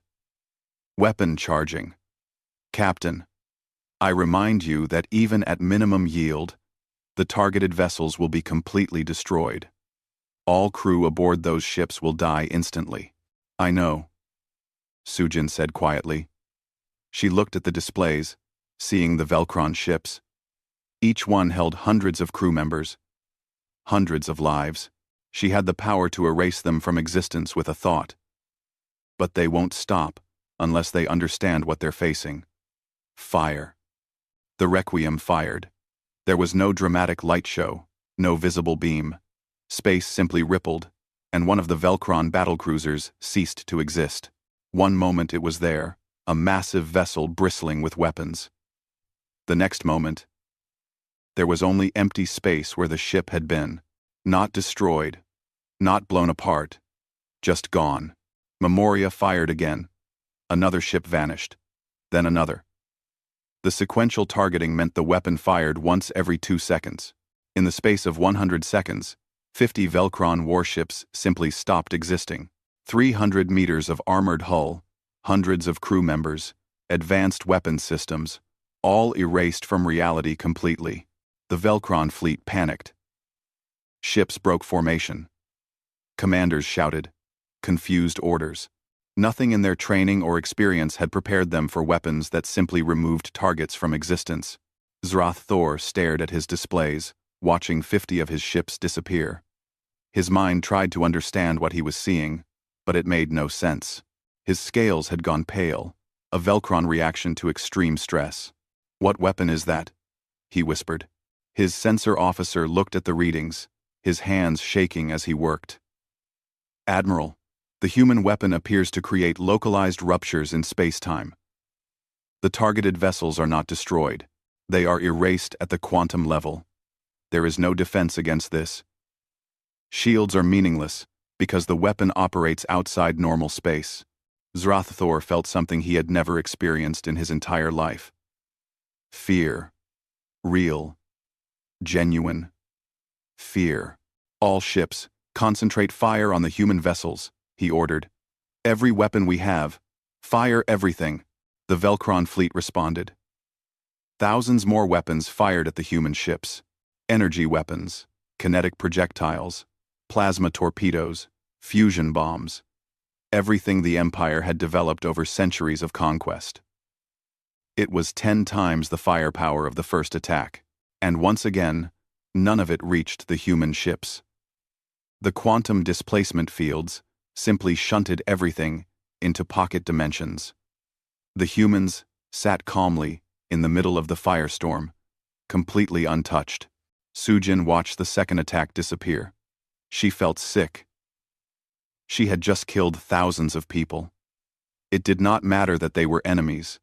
Weapon charging. Captain, I remind you that even at minimum yield, the targeted vessels will be completely destroyed. All crew aboard those ships will die instantly. I know, Sujin said quietly. She looked at the displays, seeing the Velcron ships. Each one held hundreds of crew members, hundreds of lives. She had the power to erase them from existence with a thought. But they won't stop unless they understand what they're facing. Fire. The Requiem fired. There was no dramatic light show, no visible beam. Space simply rippled, and one of the Velcron battlecruisers ceased to exist. One moment it was there, a massive vessel bristling with weapons. The next moment, there was only empty space where the ship had been. Not destroyed, not blown apart, just gone. Memoria fired again. Another ship vanished. Then another. The sequential targeting meant the weapon fired once every 2 seconds. In the space of 100 seconds, 50 Velcron warships simply stopped existing. 300 meters of armored hull, hundreds of crew members, advanced weapons systems, all erased from reality completely. The Velcron fleet panicked. Ships broke formation. Commanders shouted. Confused orders. Nothing in their training or experience had prepared them for weapons that simply removed targets from existence. Zrath Thor stared at his displays, watching 50 of his ships disappear. His mind tried to understand what he was seeing, but it made no sense. His scales had gone pale, a Velcron reaction to extreme stress. "What weapon is that?" he whispered. His sensor officer looked at the readings, his hands shaking as he worked. "Admiral, the human weapon appears to create localized ruptures in space-time. The targeted vessels are not destroyed. They are erased at the quantum level. There is no defense against this. Shields are meaningless because the weapon operates outside normal space." Zrath Thor felt something he had never experienced in his entire life. Fear. Real. Genuine. Fear. "All ships, concentrate fire on the human vessels," he ordered. "Every weapon we have, fire everything." The Velcron fleet responded. Thousands more weapons fired at the human ships. Energy weapons, kinetic projectiles, plasma torpedoes, fusion bombs. Everything the Empire had developed over centuries of conquest. It was 10 times the firepower of the first attack, and once again, none of it reached the human ships. The quantum displacement fields simply shunted everything into pocket dimensions. The humans sat calmly in the middle of the firestorm, completely untouched. Sujin watched the second attack disappear. She felt sick. She had just killed thousands of people. It did not matter that they were enemies.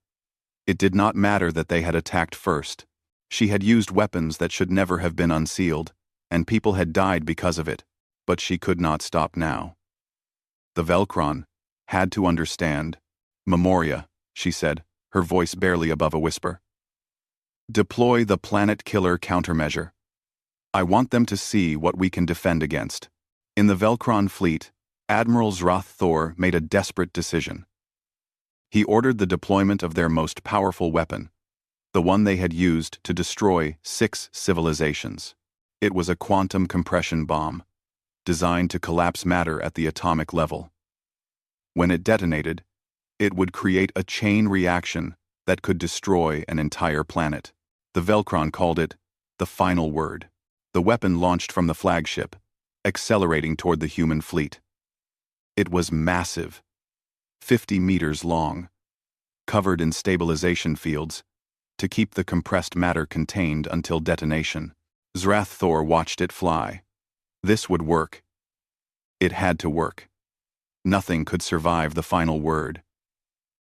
It did not matter that they had attacked first. She had used weapons that should never have been unsealed, and people had died because of it, but she could not stop now. The Velcron had to understand. "Memoria," she said, her voice barely above a whisper. "Deploy the planet killer countermeasure. I want them to see what we can defend against." In the Velcron fleet, Admiral Zrath Thor made a desperate decision. He ordered the deployment of their most powerful weapon, the one they had used to destroy 6 civilizations. It was a quantum compression bomb, designed to collapse matter at the atomic level. When it detonated, it would create a chain reaction that could destroy an entire planet. The Velcron called it the final word. The weapon launched from the flagship, accelerating toward the human fleet. It was massive, 50 meters long, covered in stabilization fields to keep the compressed matter contained until detonation. Zrath Thor watched it fly. This would work. It had to work. Nothing could survive the final word.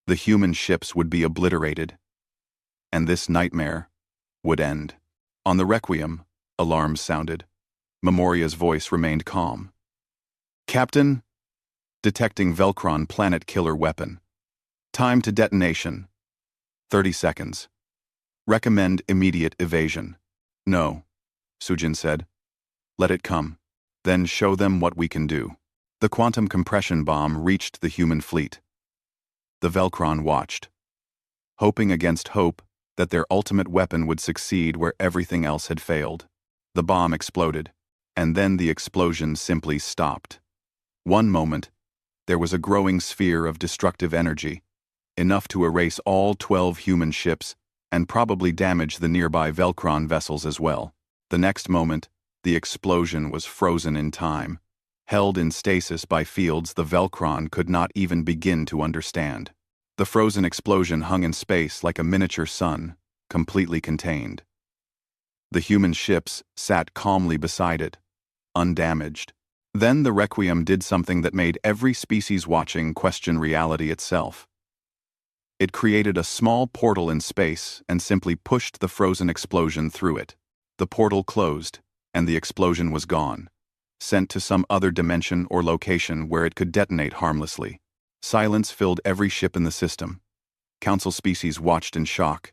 The human ships would be obliterated, and this nightmare would end. On the Requiem, alarms sounded. Memoria's voice remained calm. "Captain, detecting Velcron planet killer weapon. Time to detonation. 30 seconds. Recommend immediate evasion. No, Sujin said. Let it come. Then show them what we can do. The quantum compression bomb reached the human fleet. The Velcron watched, hoping against hope that their ultimate weapon would succeed where everything else had failed. The bomb exploded, and then the explosion simply stopped. One moment, there was a growing sphere of destructive energy, enough to erase all 12 human ships and probably damage the nearby Velcron vessels as well. The next moment, the explosion was frozen in time, held in stasis by fields the Velcron could not even begin to understand. The frozen explosion hung in space like a miniature sun, completely contained. The human ships sat calmly beside it, undamaged. Then the Requiem did something that made every species watching question reality itself. It created a small portal in space and simply pushed the frozen explosion through it. The portal closed, and the explosion was gone, sent to some other dimension or location where it could detonate harmlessly. Silence filled every ship in the system. Council species watched in shock.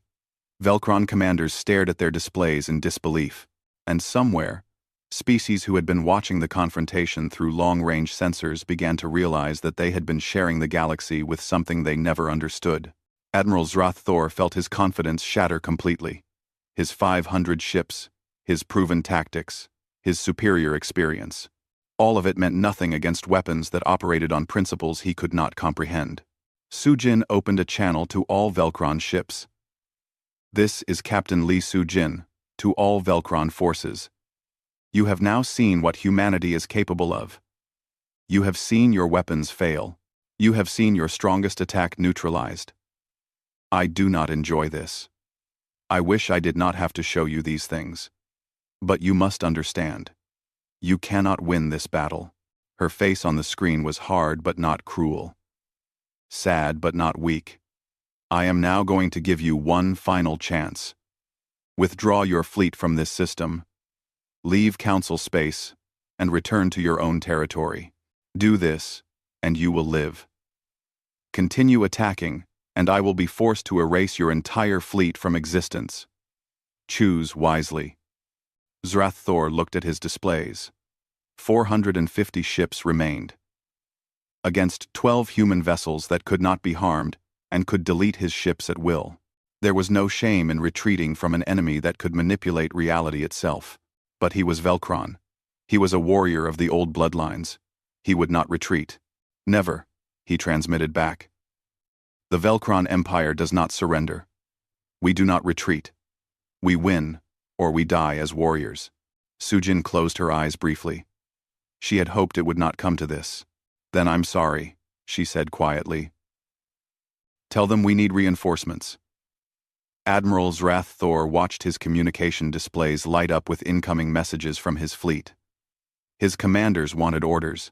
Velcron commanders stared at their displays in disbelief. And somewhere, species who had been watching the confrontation through long-range sensors began to realize that they had been sharing the galaxy with something they never understood. Admiral Zrath Thor felt his confidence shatter completely. His 500 ships, his proven tactics, his superior experience. All of it meant nothing against weapons that operated on principles he could not comprehend. Sujin opened a channel to all Velcron ships. This is Captain Lee Sujin, to all Velcron forces. You have now seen what humanity is capable of. You have seen your weapons fail. You have seen your strongest attack neutralized. I do not enjoy this. I wish I did not have to show you these things. But you must understand. You cannot win this battle. Her face on the screen was hard but not cruel. Sad but not weak. I am now going to give you one final chance. Withdraw your fleet from this system. Leave Council space and return to your own territory. Do this, and you will live. Continue attacking, and I will be forced to erase your entire fleet from existence. Choose wisely. Zrath Thor looked at his displays. 450 ships remained. Against 12 human vessels that could not be harmed and could delete his ships at will. There was no shame in retreating from an enemy that could manipulate reality itself. But he was Velcron. He was a warrior of the old bloodlines. He would not retreat. Never, he transmitted back. The Velcron Empire does not surrender. We do not retreat. We win, or we die as warriors. Sujin closed her eyes briefly. She had hoped it would not come to this. Then I'm sorry, she said quietly. Tell them we need reinforcements. Admiral Zrath Thor watched his communication displays light up with incoming messages from his fleet. His commanders wanted orders.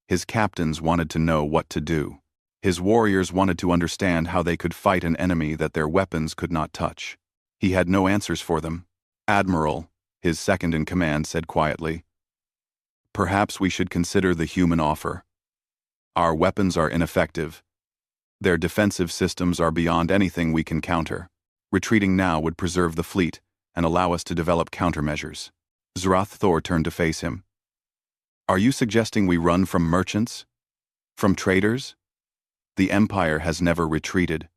His captains wanted to know what to do. His warriors wanted to understand how they could fight an enemy that their weapons could not touch. He had no answers for them. Admiral, his second-in-command said quietly, perhaps we should consider the human offer. Our weapons are ineffective. Their defensive systems are beyond anything we can counter. Retreating now would preserve the fleet and allow us to develop countermeasures. Zrath Thor turned to face him. Are you suggesting we run from merchants? From traders? The Empire has never retreated.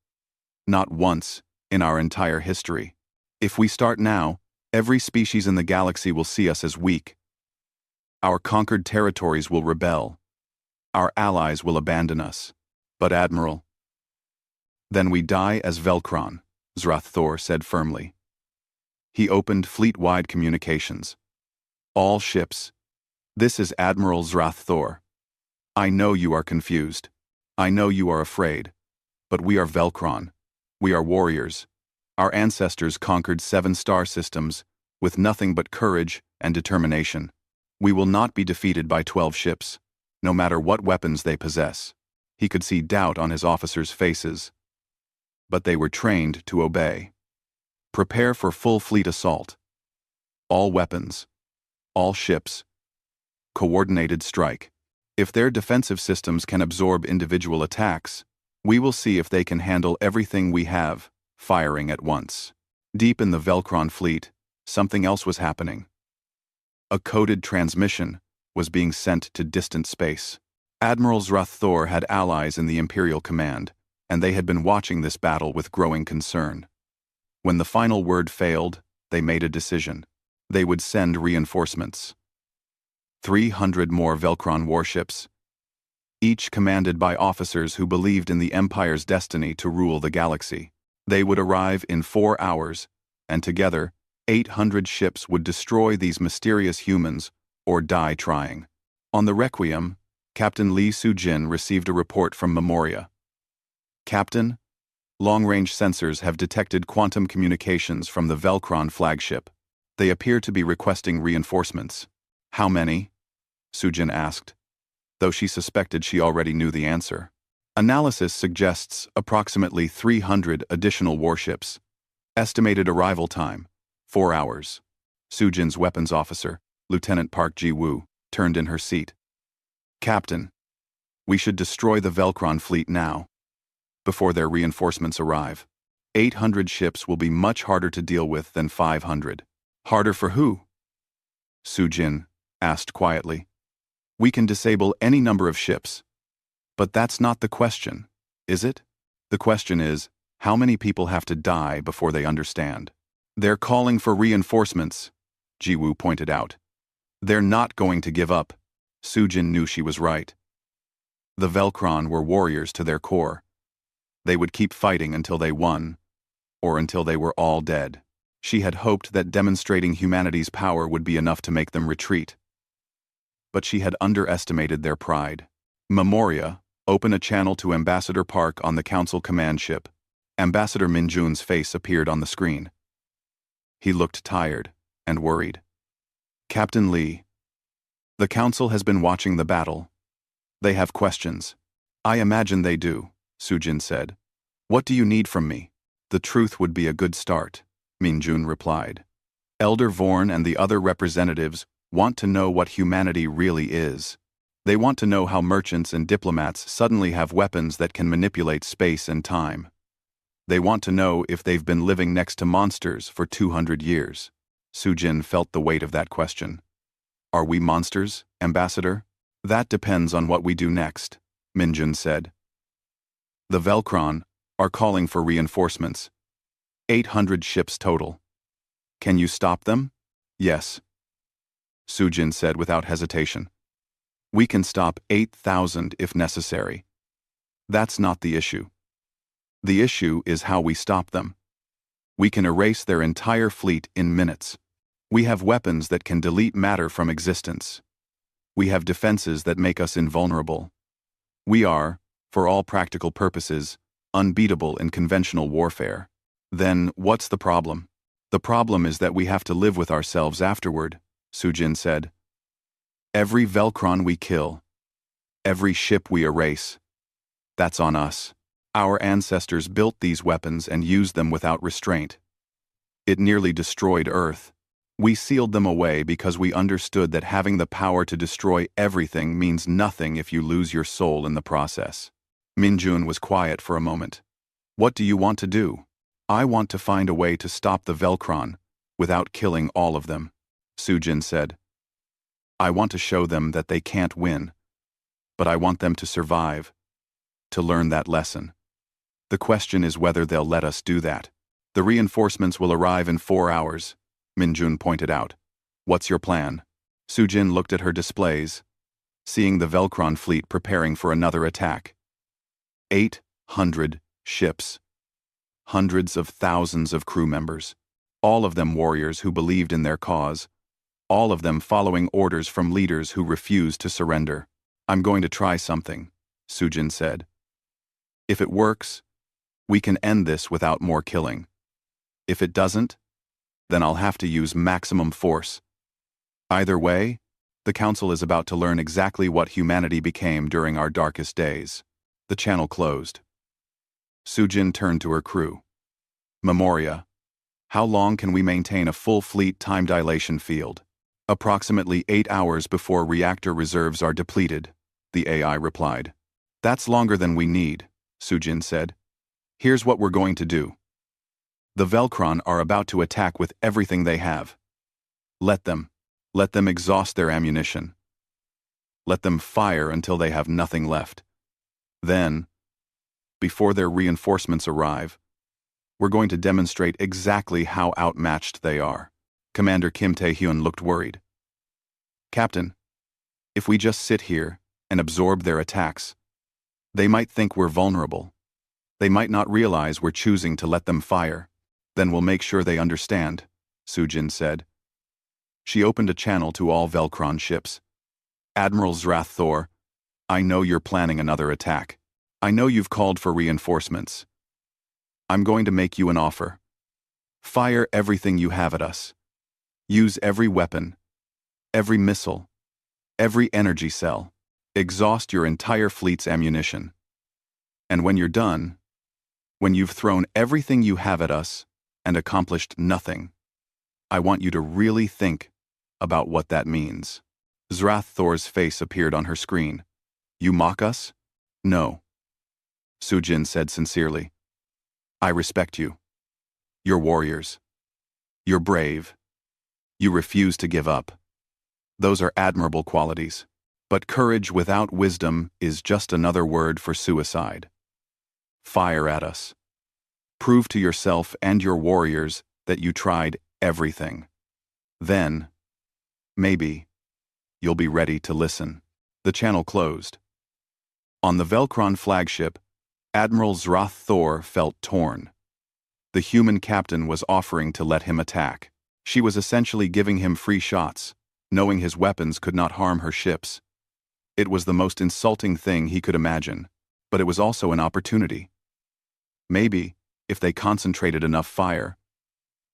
Not once in our entire history. If we start now, every species in the galaxy will see us as weak. Our conquered territories will rebel. Our allies will abandon us. But Admiral, then we die as Velcron, Zrath Thor said firmly. He opened fleet-wide communications. All ships. This is Admiral Zrath Thor. I know you are confused. I know you are afraid. But we are Velcron. We are warriors. Our ancestors conquered 7 star systems with nothing but courage and determination. We will not be defeated by 12 ships, no matter what weapons they possess. He could see doubt on his officers' faces. But they were trained to obey. Prepare for full fleet assault. All weapons. All ships. Coordinated strike. If their defensive systems can absorb individual attacks, we will see if they can handle everything we have, firing at once. Deep in the Velcron fleet, something else was happening. A coded transmission was being sent to distant space. Admiral Thor had allies in the Imperial Command, and they had been watching this battle with growing concern. When the final word failed, they made a decision. They would send reinforcements. 300 more Velcron warships, each commanded by officers who believed in the Empire's destiny to rule the galaxy. They would arrive in 4 hours, and together, 800 ships would destroy these mysterious humans or die trying. On the Requiem, Captain Lee Soo-jin received a report from Memoria. Captain, long-range sensors have detected quantum communications from the Velcron flagship. They appear to be requesting reinforcements. How many? Soo-jin asked, though she suspected she already knew the answer. Analysis suggests approximately 300 additional warships. Estimated arrival time, 4 hours. Soo-jin's weapons officer, Lieutenant Park Ji-woo, turned in her seat. Captain, we should destroy the Velcron fleet now, before their reinforcements arrive. 800 ships will be much harder to deal with than 500. Harder for who? Soo-jin asked quietly. We can disable any number of ships. But that's not the question, is it? The question is, how many people have to die before they understand? They're calling for reinforcements, Ji-woo pointed out. They're not going to give up. Soo-jin knew she was right. The Velcron were warriors to their core. They would keep fighting until they won, or until they were all dead. She had hoped that demonstrating humanity's power would be enough to make them retreat. But she had underestimated their pride. Memoria, open a channel to Ambassador Park on the Council command ship. Ambassador Min-jun's face appeared on the screen. He looked tired and worried. Captain Lee, the Council has been watching the battle. They have questions. I imagine they do, Soo-jin said. What do you need from me? The truth would be a good start, Min-jun replied. Elder Vorn and the other representatives want to know what humanity really is. They want to know how merchants and diplomats suddenly have weapons that can manipulate space and time. They want to know if they've been living next to monsters for 200 years. Soo-jin felt the weight of that question. Are we monsters, Ambassador? That depends on what we do next, Min-jun said. The Velcron are calling for reinforcements. 800 ships total. Can you stop them? Yes, Soo-jin said without hesitation. We can stop 8,000 if necessary. That's not the issue. The issue is how we stop them. We can erase their entire fleet in minutes. We have weapons that can delete matter from existence. We have defenses that make us invulnerable. We are, for all practical purposes, unbeatable in conventional warfare. Then, what's the problem? The problem is that we have to live with ourselves afterward, Soo-jin said. Every Velcron we kill, every ship we erase, that's on us. Our ancestors built these weapons and used them without restraint. It nearly destroyed Earth. We sealed them away because we understood that having the power to destroy everything means nothing if you lose your soul in the process. Min-jun was quiet for a moment. What do you want to do? I want to find a way to stop the Velcron without killing all of them, Soo-jin said. I want to show them that they can't win, but I want them to survive, to learn that lesson. The question is whether they'll let us do that. The reinforcements will arrive in 4 hours, Min-jun pointed out. What's your plan? Soo-jin looked at her displays, seeing the Velcron fleet preparing for another attack. 800 ships. Hundreds of thousands of crew members. All of them warriors who believed in their cause. All of them following orders from leaders who refused to surrender. I'm going to try something, Soo-jin said. If it works, we can end this without more killing. If it doesn't, then I'll have to use maximum force. Either way, the Council is about to learn exactly what humanity became during our darkest days. The channel closed. Soo-jin turned to her crew. Memoria, how long can we maintain a full fleet time dilation field? Approximately 8 hours before reactor reserves are depleted, the AI replied. That's longer than we need, Soo-jin said. Here's what we're going to do. The Velcron are about to attack with everything they have. Let them exhaust their ammunition. Let them fire until they have nothing left. Then, before their reinforcements arrive, we're going to demonstrate exactly how outmatched they are. Commander Kim Tae-hyun looked worried. Captain, if we just sit here and absorb their attacks, they might think we're vulnerable. They might not realize we're choosing to let them fire. Then we'll make sure they understand, Sujin said. She opened a channel to all Velcron ships. Admiral Zrath Thor, I know you're planning another attack. I know you've called for reinforcements. I'm going to make you an offer. Fire everything you have at us. Use every weapon, every missile, every energy cell. Exhaust your entire fleet's ammunition. And when you're done, when you've thrown everything you have at us and accomplished nothing, I want you to really think about what that means. Zrath Thor's face appeared on her screen. You mock us? No. Sujin said sincerely. I respect you. You're warriors. You're brave. You refuse to give up. Those are admirable qualities. But courage without wisdom is just another word for suicide. Fire at us. Prove to yourself and your warriors that you tried everything. Then, maybe, you'll be ready to listen. The channel closed. On the Velcron flagship, Admiral Zrath Thor felt torn. The human captain was offering to let him attack. She was essentially giving him free shots, knowing his weapons could not harm her ships. It was the most insulting thing he could imagine, but it was also an opportunity. Maybe, if they concentrated enough fire,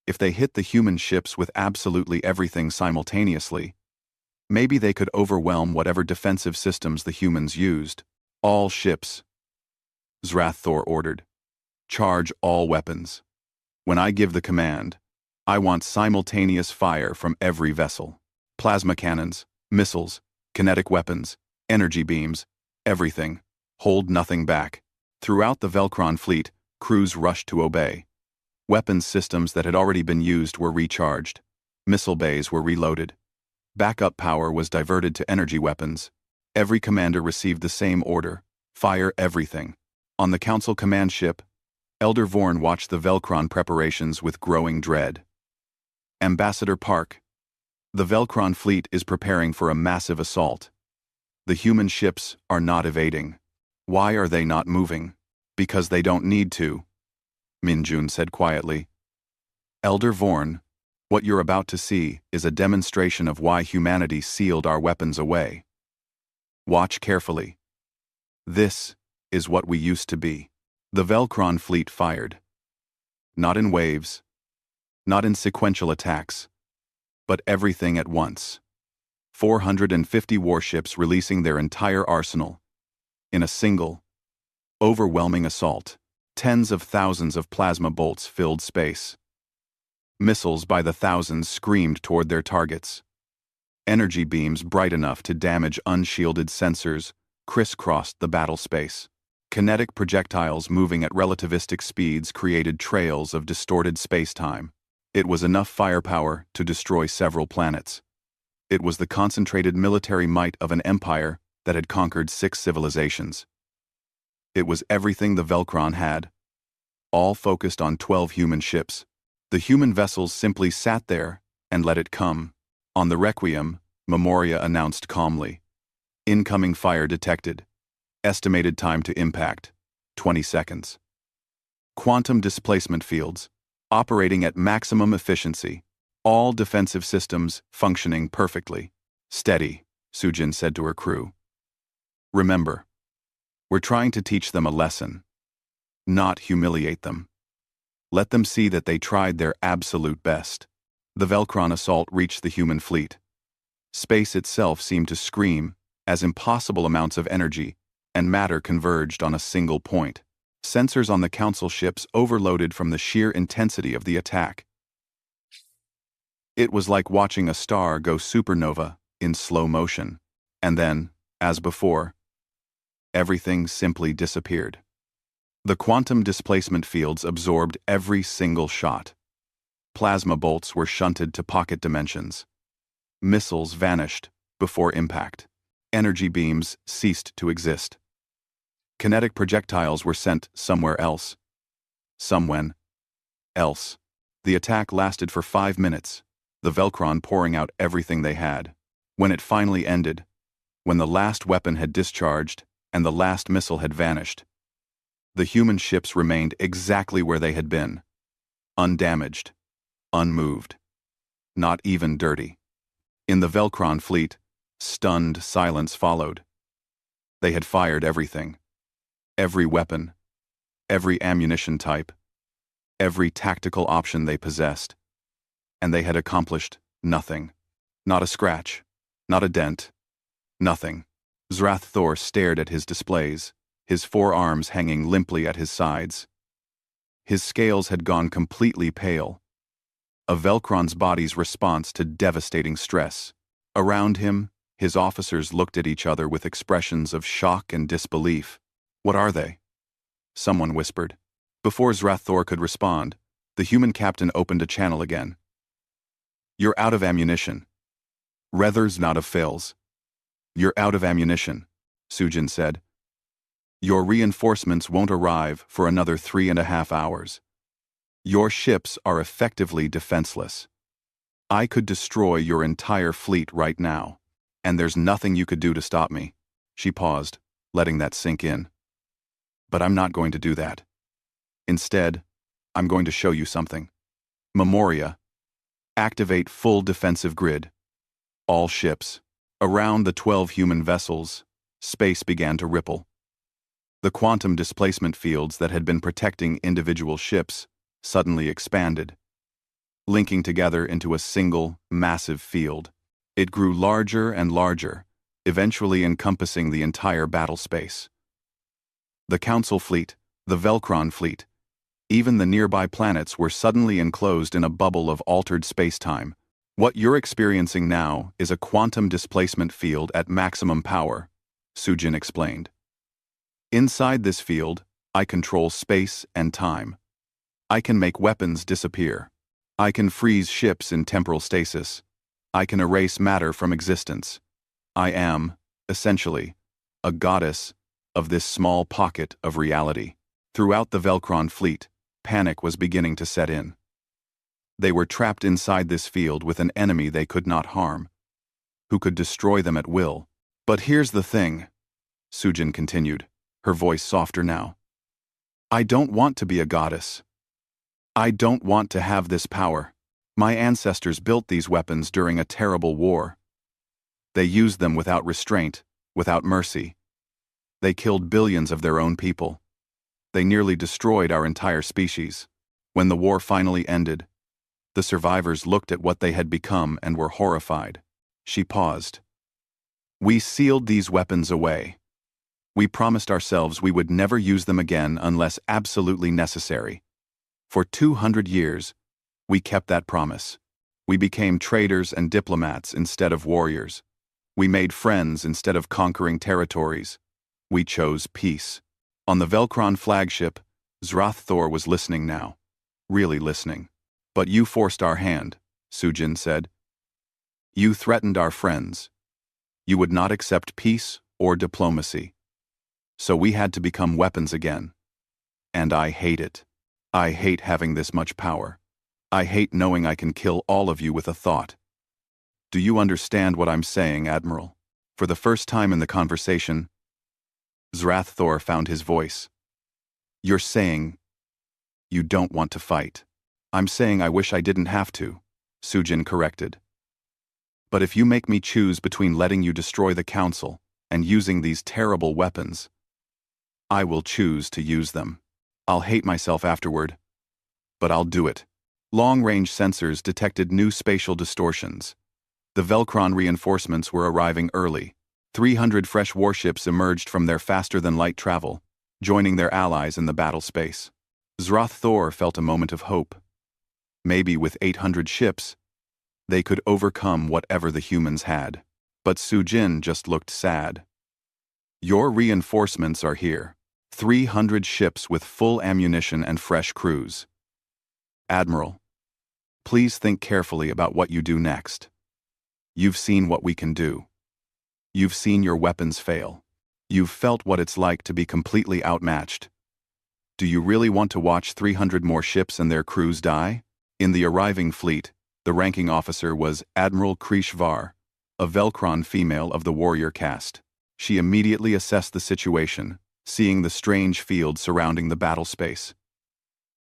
if they hit the human ships with absolutely everything simultaneously, maybe they could overwhelm whatever defensive systems the humans used. All ships, Zrath Thor ordered. Charge all weapons. When I give the command, I want simultaneous fire from every vessel. Plasma cannons, missiles, kinetic weapons, energy beams, everything. Hold nothing back. Throughout the Velcron fleet, crews rushed to obey. Weapons systems that had already been used were recharged. Missile bays were reloaded. Backup power was diverted to energy weapons. Every commander received the same order: fire everything. On the Council command ship, Elder Vorn watched the Velcron preparations with growing dread. Ambassador Park, the Velcron fleet is preparing for a massive assault. The human ships are not evading. Why are they not moving? Because they don't need to, Min-jun said quietly. Elder Vorn, what you're about to see is a demonstration of why humanity sealed our weapons away. Watch carefully. This is what we used to be. The Velcron fleet fired. Not in waves, not in sequential attacks, but everything at once. 450 warships releasing their entire arsenal in a single, overwhelming assault. Tens of thousands of plasma bolts filled space. Missiles by the thousands screamed toward their targets. Energy beams bright enough to damage unshielded sensors crisscrossed the battle space. Kinetic projectiles moving at relativistic speeds created trails of distorted space-time. It was enough firepower to destroy several planets. It was the concentrated military might of an empire that had conquered 6 civilizations. It was everything the Velcron had, all focused on 12 human ships. The human vessels simply sat there and let it come. On the Requiem, Memoria announced calmly. Incoming fire detected. Estimated time to impact, 20 seconds. Quantum displacement fields, operating at maximum efficiency. All defensive systems functioning perfectly. Steady, Sujin said to her crew. Remember, we're trying to teach them a lesson, not humiliate them. Let them see that they tried their absolute best. The Velcron assault reached the human fleet. Space itself seemed to scream as impossible amounts of energy and matter converged on a single point. Sensors on the Council ships overloaded from the sheer intensity of the attack. It was like watching a star go supernova in slow motion. And then, as before, everything simply disappeared. The quantum displacement fields absorbed every single shot. Plasma bolts were shunted to pocket dimensions. Missiles vanished before impact. Energy beams ceased to exist. Kinetic projectiles were sent somewhere else. Somewhen else. The attack lasted for 5 minutes, the Velcron pouring out everything they had. When it finally ended, when the last weapon had discharged and the last missile had vanished, the human ships remained exactly where they had been, undamaged, unmoved, not even dirty. In the Velcron fleet, stunned silence followed. They had fired everything. Every weapon, every ammunition type, every tactical option they possessed. And they had accomplished nothing. Not a scratch, not a dent, nothing. Zrath Thor stared at his displays, his 4 arms hanging limply at his sides. His scales had gone completely pale. A Velcron's body's response to devastating stress. Around him, his officers looked at each other with expressions of shock and disbelief. "What are they?" someone whispered. Before Zrath Thor could respond, the human captain opened a channel again. "You're out of ammunition. Rather's not of fails. You're out of ammunition," Sujin said. "Your reinforcements won't arrive for another 3.5 hours. Your ships are effectively defenseless. I could destroy your entire fleet right now, and there's nothing you could do to stop me." She paused, letting that sink in. "But I'm not going to do that. Instead, I'm going to show you something. Memoria. Activate full defensive grid. All ships. Around the 12 human vessels, space began to ripple. The quantum displacement fields that had been protecting individual ships suddenly expanded, linking together into a single, massive field. It grew larger and larger, eventually encompassing the entire battle space. The Council fleet, the Velcron fleet, even the nearby planets were suddenly enclosed in a bubble of altered space-time. "What you're experiencing now is a quantum displacement field at maximum power," Sujin explained. "Inside this field, I control space and time. I can make weapons disappear. I can freeze ships in temporal stasis. I can erase matter from existence. I am, essentially, a goddess of this small pocket of reality." Throughout the Velcron fleet, panic was beginning to set in. They were trapped inside this field with an enemy they could not harm, who could destroy them at will. "But here's the thing," Sujin continued, her voice softer now. "I don't want to be a goddess. I don't want to have this power. My ancestors built these weapons during a terrible war. They used them without restraint, without mercy. They killed billions of their own people. They nearly destroyed our entire species. When the war finally ended, the survivors looked at what they had become and were horrified." She paused. "We sealed these weapons away. We promised ourselves we would never use them again unless absolutely necessary. For 200 years, we kept that promise. We became traders and diplomats instead of warriors. We made friends instead of conquering territories. We chose peace." On the Velcron flagship, Zrath Thor was listening now. Really listening. "But you forced our hand," Sujin said. "You threatened our friends. You would not accept peace or diplomacy. So we had to become weapons again. And I hate it. I hate having this much power. I hate knowing I can kill all of you with a thought. Do you understand what I'm saying, Admiral?" For the first time in the conversation, Zrath Thor found his voice. "You're saying you don't want to fight." "I'm saying I wish I didn't have to," Sujin corrected. "But if you make me choose between letting you destroy the Council and using these terrible weapons, I will choose to use them. I'll hate myself afterward, but I'll do it." Long-range sensors detected new spatial distortions. The Velcron reinforcements were arriving early. 300 fresh warships emerged from their faster-than-light travel, joining their allies in the battle space. Zrath Thor felt a moment of hope. Maybe with 800 ships, they could overcome whatever the humans had. But Sujin just looked sad. "Your reinforcements are here," 300 ships with full ammunition and fresh crews. Admiral, please think carefully about what you do next. You've seen what we can do. You've seen your weapons fail. You've felt what it's like to be completely outmatched. Do you really want to watch 300 more ships and their crews die? In the arriving fleet, the ranking officer was Admiral Crusade, a Velcron female of the warrior caste. She immediately assessed the situation, seeing the strange field surrounding the battle space.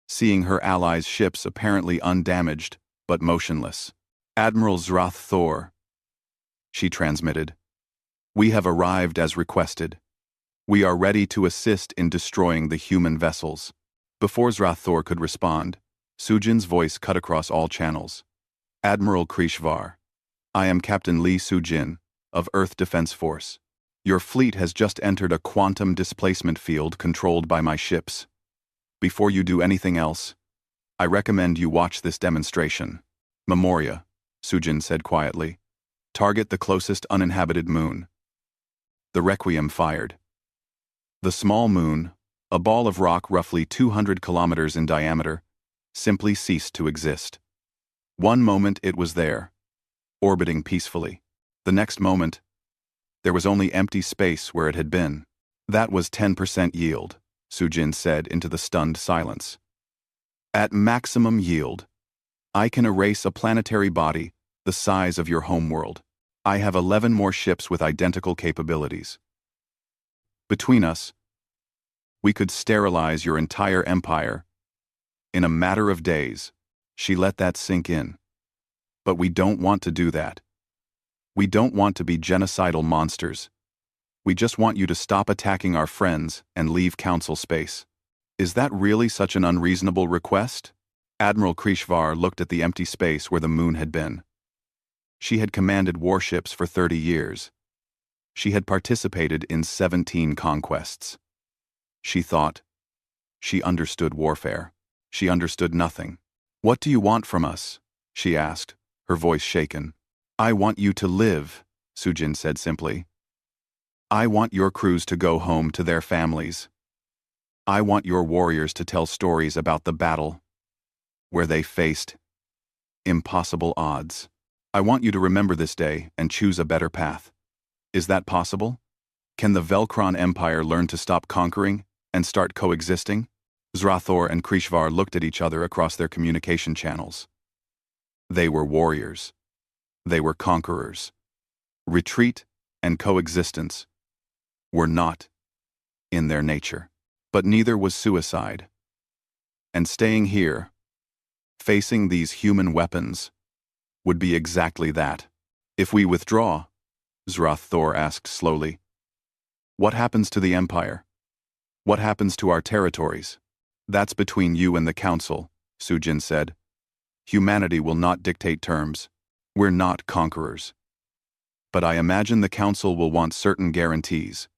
Seeing her allies' ships apparently undamaged, but motionless. Admiral Zrath Thor, she transmitted. We have arrived as requested. We are ready to assist in destroying the human vessels. Before Zrath Thor could respond, Sujin's voice cut across all channels. Admiral Crusade, I am Captain Lee Sujin, of Earth Defense Force. Your fleet has just entered a quantum displacement field controlled by my ships. Before you do anything else, I recommend you watch this demonstration. Memoria, Sujin said quietly. Target the closest uninhabited moon. The Requiem fired. The small moon, a ball of rock roughly 200 kilometers in diameter, simply ceased to exist. One moment it was there, orbiting peacefully. The next moment, there was only empty space where it had been. That was 10% yield, Sujin said into the stunned silence. At maximum yield, I can erase a planetary body the size of your homeworld. I have 11 more ships with identical capabilities. Between us, we could sterilize your entire empire. In a matter of days, she let that sink in. But we don't want to do that. We don't want to be genocidal monsters. We just want you to stop attacking our friends and leave council space. Is that really such an unreasonable request? Admiral Crusade looked at the empty space where the moon had been. She had commanded warships for 30 years. She had participated in 17 conquests. She thought. She understood warfare. She understood nothing. What do you want from us? She asked, her voice shaken. I want you to live, Sujin said simply. I want your crews to go home to their families. I want your warriors to tell stories about the battle, where they faced impossible odds. I want you to remember this day and choose a better path. Is that possible? Can the Velcron Empire learn to stop conquering and start coexisting? Zrathor and Crusade looked at each other across their communication channels. They were warriors. They were conquerors. Retreat and coexistence were not in their nature. But neither was suicide. And staying here, facing these human weapons, would be exactly that. If we withdraw, Zrath Thor asked slowly, what happens to the Empire? What happens to our territories? That's between you and the Council, Sujin said. Humanity will not dictate terms. We're not conquerors. But I imagine the Council will want certain guarantees.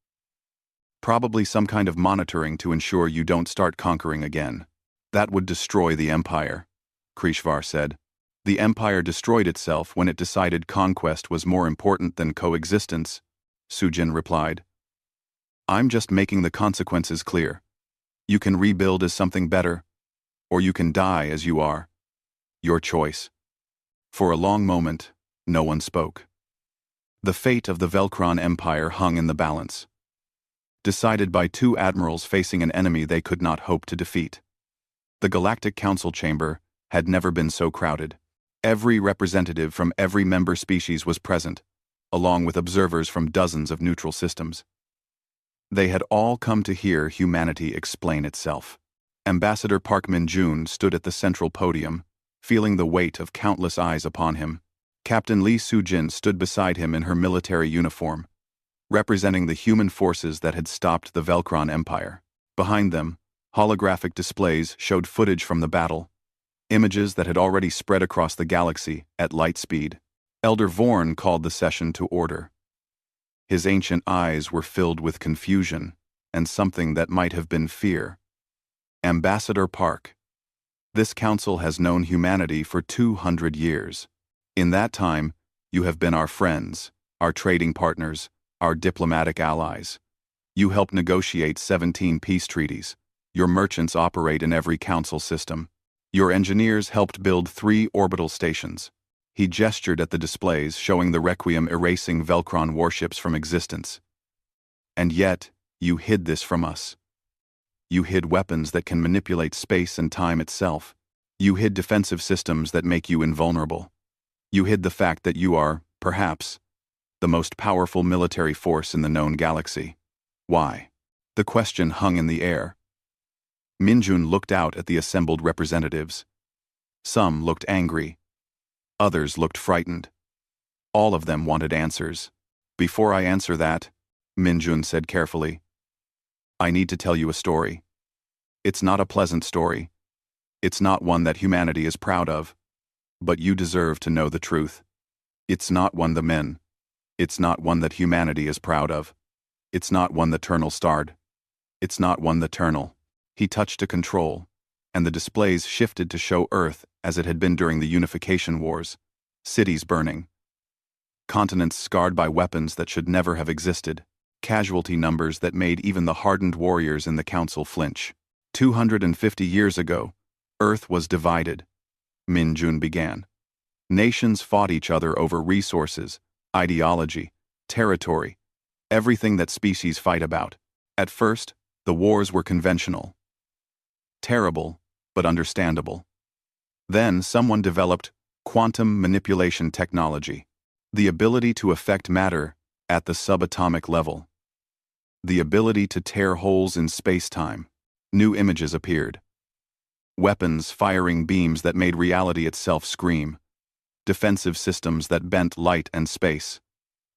Probably some kind of monitoring to ensure you don't start conquering again. That would destroy the Empire, Crusade said. The Empire destroyed itself when it decided conquest was more important than coexistence, Sujin replied. I'm just making the consequences clear. You can rebuild as something better, or you can die as you are. Your choice. For a long moment, no one spoke. The fate of the Velcron Empire hung in the balance, decided by two admirals facing an enemy they could not hope to defeat. The Galactic Council chamber had never been so crowded. Every representative from every member species was present, along with observers from dozens of neutral systems. They had all come to hear humanity explain itself. Ambassador Park Min-jun stood at the central podium, feeling the weight of countless eyes upon him. Captain Lee Sujin stood beside him in her military uniform, representing the human forces that had stopped the Velcron Empire. Behind them, holographic displays showed footage from the battle, images that had already spread across the galaxy at light speed. Elder Vorn called the session to order. His ancient eyes were filled with confusion and something that might have been fear. Ambassador Park, this council has known humanity for 200 years. In that time, you have been our friends, our trading partners, our diplomatic allies. You helped negotiate 17 peace treaties. Your merchants operate in every council system. Your engineers helped build 3 orbital stations. He gestured at the displays showing the Requiem erasing Velcron warships from existence. And yet, you hid this from us. You hid weapons that can manipulate space and time itself. You hid defensive systems that make you invulnerable. You hid the fact that you are, perhaps, the most powerful military force in the known galaxy. Why? The question hung in the air. Minjun looked out at the assembled representatives. Some looked angry. Others looked frightened. All of them wanted answers. Before I answer that, Minjun said carefully, I need to tell you a story. It's not a pleasant story. It's not one that humanity is proud of. But you deserve to know the truth. It's not one the men. It's not one that humanity is proud of. It's not one the Ternal starred. It's not one the Ternal. He touched a control, and the displays shifted to show Earth as it had been during the Unification Wars. Cities burning. Continents scarred by weapons that should never have existed. Casualty numbers that made even the hardened warriors in the Council flinch. 250 years ago, Earth was divided. Minjun began. Nations fought each other over resources, ideology, territory, everything that species fight about. At first, the wars were conventional. Terrible, but understandable. Then someone developed quantum manipulation technology, the ability to affect matter at the subatomic level. The ability to tear holes in space-time. New images appeared. Weapons firing beams that made reality itself scream. Defensive systems that bent light and space.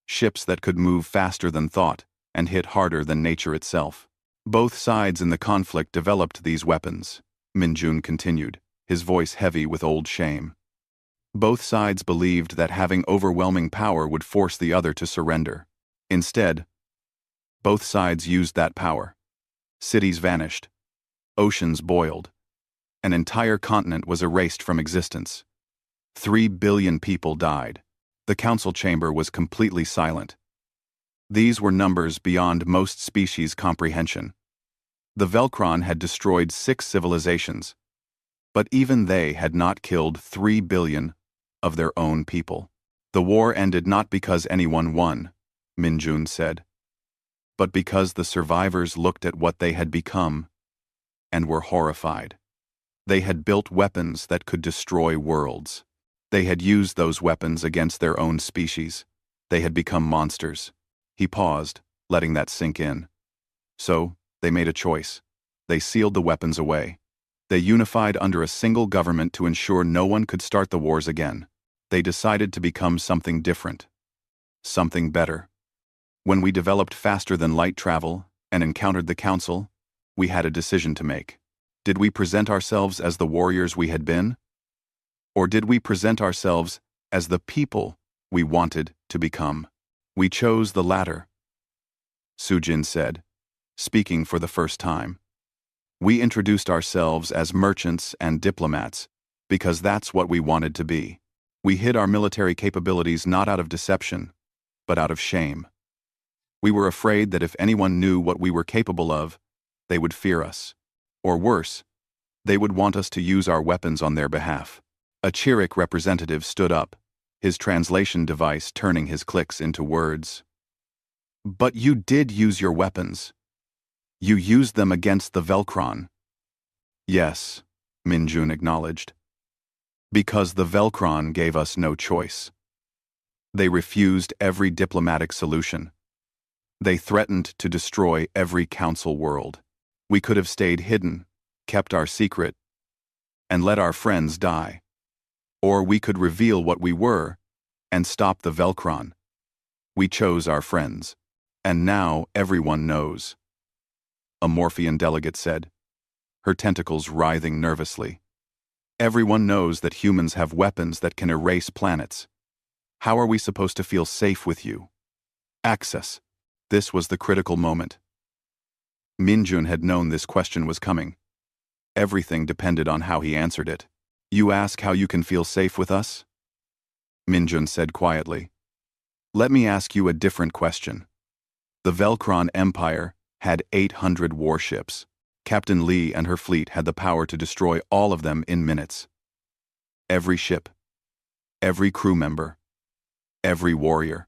Ships that could move faster than thought and hit harder than nature itself. Both sides in the conflict developed these weapons, Minjun continued, his voice heavy with old shame. Both sides believed that having overwhelming power would force the other to surrender. Instead, both sides used that power. Cities vanished. Oceans boiled. An entire continent was erased from existence. 3 billion people died. The council chamber was completely silent. These were numbers beyond most species' comprehension. The Velcron had destroyed 6 civilizations, but even they had not killed 3 billion of their own people. The war ended not because anyone won, Minjun said, but because the survivors looked at what they had become and were horrified. They had built weapons that could destroy worlds. They had used those weapons against their own species. They had become monsters. He paused, letting that sink in. So, they made a choice. They sealed the weapons away. They unified under a single government to ensure no one could start the wars again. They decided to become something different. Something better. When we developed faster than light travel and encountered the Council, we had a decision to make. Did we present ourselves as the warriors we had been? Or did we present ourselves as the people we wanted to become? We chose the latter, Sujin said, speaking for the first time. We introduced ourselves as merchants and diplomats because that's what we wanted to be. We hid our military capabilities not out of deception, but out of shame. We were afraid that if anyone knew what we were capable of, they would fear us. Or worse, they would want us to use our weapons on their behalf. A Chirik representative stood up, his translation device turning his clicks into words. But you did use your weapons. You used them against the Velcron. Yes, Minjun acknowledged. Because the Velcron gave us no choice. They refused every diplomatic solution. They threatened to destroy every council world. We could have stayed hidden, kept our secret, and let our friends die. Or we could reveal what we were and stop the Velcron. We chose our friends. And now everyone knows. A Morphean delegate said, her tentacles writhing nervously. Everyone knows that humans have weapons that can erase planets. How are we supposed to feel safe with you? Access. This was the critical moment. Minjun had known this question was coming. Everything depended on how he answered it. You ask how you can feel safe with us? Minjun said quietly. Let me ask you a different question. The Velcron Empire had 800 warships. Captain Lee and her fleet had the power to destroy all of them in minutes. Every ship, every crew member, every warrior.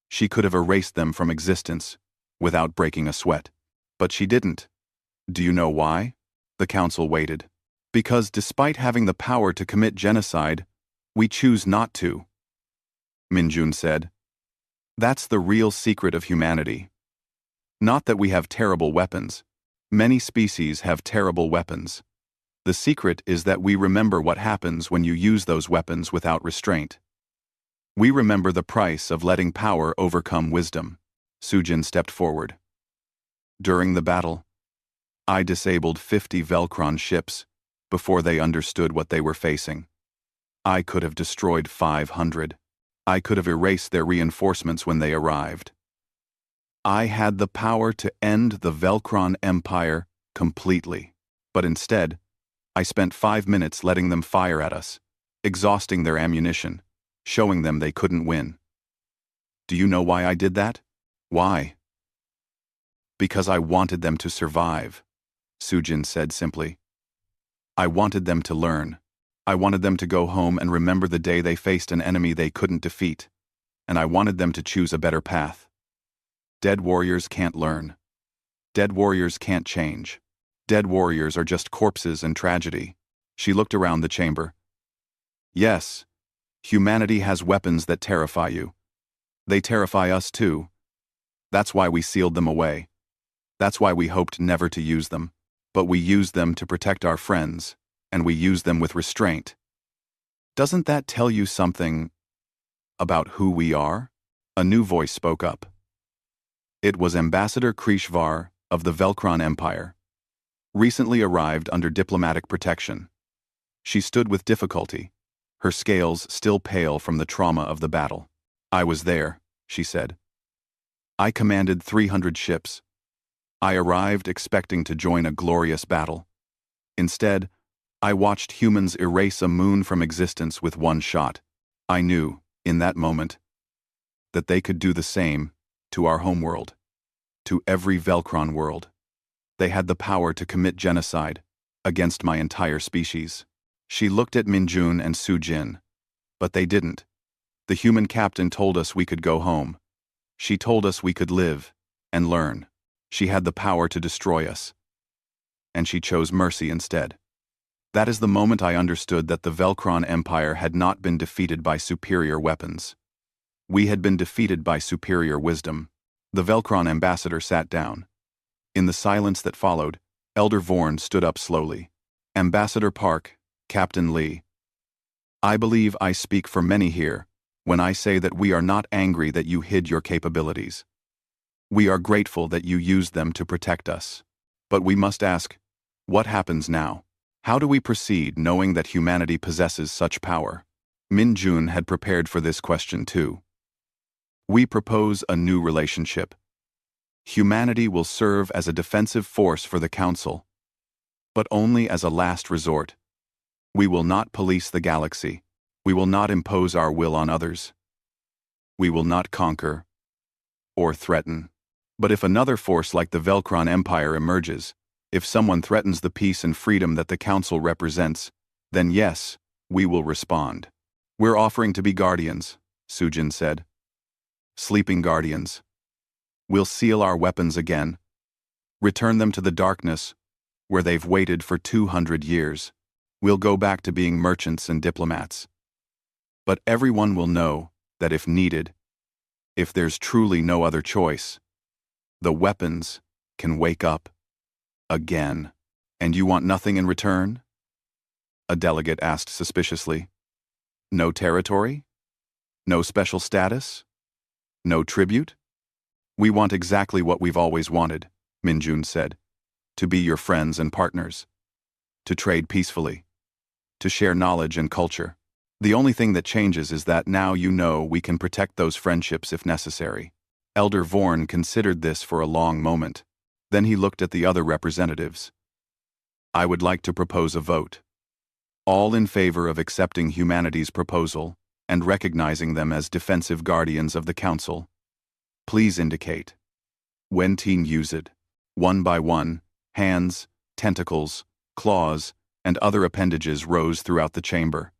She could have erased them from existence without breaking a sweat. But she didn't. Do you know why? The council waited. Because despite having the power to commit genocide, we choose not to. Minjun said. That's the real secret of humanity. Not that we have terrible weapons. Many species have terrible weapons. The secret is that we remember what happens when you use those weapons without restraint. We remember the price of letting power overcome wisdom. Sujin stepped forward. During the battle, I disabled 50 Velcron ships before they understood what they were facing. I could have destroyed 500. I could have erased their reinforcements when they arrived. I had the power to end the Velcron Empire completely, but instead, I spent 5 minutes letting them fire at us, exhausting their ammunition, showing them they couldn't win. Do you know why I did that? Why? Because I wanted them to survive, Sujin said simply. I wanted them to learn. I wanted them to go home and remember the day they faced an enemy they couldn't defeat, and I wanted them to choose a better path. Dead warriors can't learn. Dead warriors can't change. Dead warriors are just corpses and tragedy. She looked around the chamber. Yes, humanity has weapons that terrify you. They terrify us too. That's why we sealed them away. That's why we hoped never to use them. But we used them to protect our friends, and we used them with restraint. Doesn't that tell you something about who we are? A new voice spoke up. It was Ambassador Krishvar of the Velcron Empire, recently arrived under diplomatic protection. She stood with difficulty, her scales still pale from the trauma of the battle. I was there, she said. I commanded 300 ships. I arrived expecting to join a glorious battle. Instead, I watched humans erase a moon from existence with one shot. I knew, in that moment, that they could do the same to our homeworld, to every Velcron world. They had the power to commit genocide against my entire species. She looked at Minjun and Sujin, but they didn't. The human captain told us we could go home. She told us we could live and learn. She had the power to destroy us. And she chose mercy instead. That is the moment I understood that the Velcron Empire had not been defeated by superior weapons. We had been defeated by superior wisdom. The Velcron ambassador sat down. In the silence that followed, Elder Vorn stood up slowly. Ambassador Park, Captain Lee. I believe I speak for many here when I say that we are not angry that you hid your capabilities. We are grateful that you used them to protect us. But we must ask, what happens now? How do we proceed knowing that humanity possesses such power? Minjun had prepared for this question too. We propose a new relationship. Humanity will serve as a defensive force for the Council, but only as a last resort. We will not police the galaxy. We will not impose our will on others. We will not conquer or threaten. But if another force like the Velcron Empire emerges, if someone threatens the peace and freedom that the Council represents, then yes, we will respond. We're offering to be guardians, Sujin said. Sleeping guardians. We'll seal our weapons again, return them to the darkness, where they've waited for 200 years. We'll go back to being merchants and diplomats. But everyone will know that if needed, if there's truly no other choice, the weapons can wake up again. And you want nothing in return? A delegate asked suspiciously. No territory? No special status? No tribute? We want exactly what we've always wanted, Minjun said. To be your friends and partners. To trade peacefully. To share knowledge and culture. The only thing that changes is that now you know we can protect those friendships if necessary. Elder Vorn considered this for a long moment. Then he looked at the other representatives. I would like to propose a vote. All in favor of accepting humanity's proposal and recognizing them as defensive guardians of the Council. Please indicate. When teen use it. One by one, hands, tentacles, claws, and other appendages rose throughout the chamber.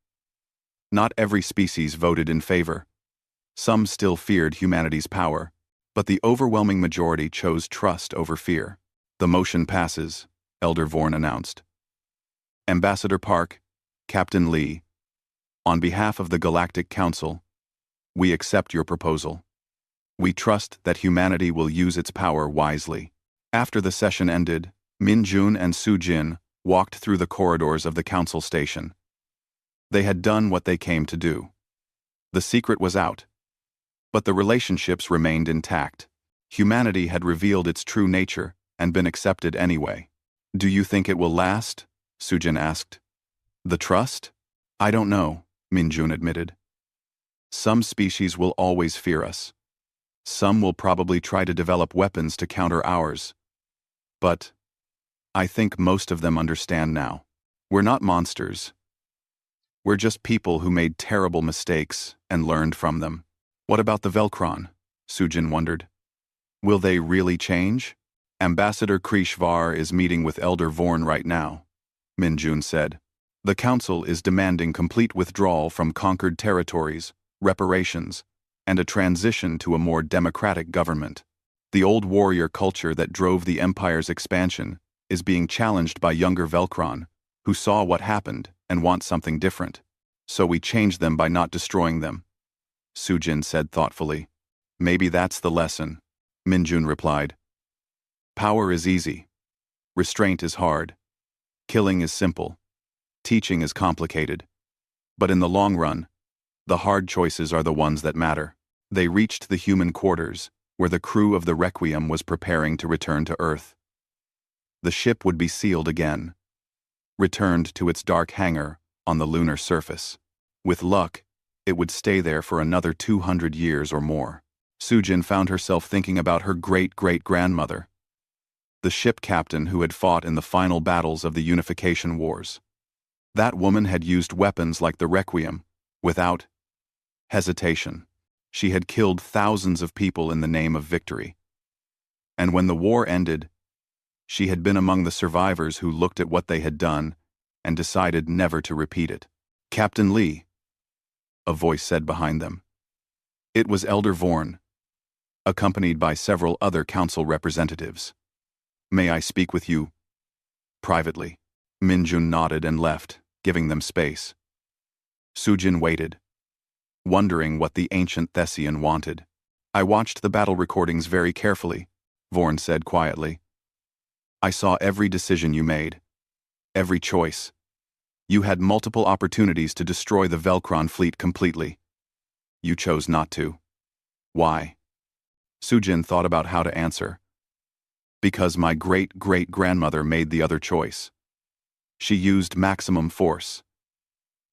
Not every species voted in favor. Some still feared humanity's power, but the overwhelming majority chose trust over fear. "The motion passes," Elder Vorn announced. "Ambassador Park, Captain Lee, on behalf of the Galactic Council, we accept your proposal. We trust that humanity will use its power wisely." After the session ended, Min-Jun and Su-Jin walked through the corridors of the council station. They had done what they came to do. The secret was out. But the relationships remained intact. Humanity had revealed its true nature and been accepted anyway. "Do you think it will last?" Su-Jin asked. "The trust? I don't know," Min-Jun admitted. "Some species will always fear us. Some will probably try to develop weapons to counter ours. But I think most of them understand now. We're not monsters. We're just people who made terrible mistakes and learned from them." "What about the Velcron?" Su-Jin wondered. "Will they really change?" "Ambassador Krishvar is meeting with Elder Vorn right now," Min-Jun said. "The Council is demanding complete withdrawal from conquered territories, reparations, and a transition to a more democratic government. The old warrior culture that drove the Empire's expansion is being challenged by younger Velcron, who saw what happened and want something different. So we changed them by not destroying them," Su-Jin said thoughtfully. "Maybe that's the lesson," Min-Jun replied. "Power is easy. Restraint is hard. Killing is simple. Teaching is complicated. But in the long run, the hard choices are the ones that matter." They reached the human quarters, where the crew of the Requiem was preparing to return to Earth. The ship would be sealed again, returned to its dark hangar on the lunar surface. With luck, it would stay there for another 200 years or more. Su-Jin found herself thinking about her great-great-grandmother, the ship captain who had fought in the final battles of the Unification Wars. That woman had used weapons like the Requiem, without hesitation. She had killed thousands of people in the name of victory. And when the war ended, she had been among the survivors who looked at what they had done and decided never to repeat it. "Captain Lee," a voice said behind them. It was Elder Vorn, accompanied by several other council representatives. "May I speak with you privately?" Min-Jun nodded and left, giving them space. Su-Jin waited, wondering what the ancient Thessian wanted. "I watched the battle recordings very carefully," Vorn said quietly. "I saw every decision you made, every choice. You had multiple opportunities to destroy the Velcron fleet completely. You chose not to. Why?" Su-Jin thought about how to answer. "Because my great-great-grandmother made the other choice. She used maximum force.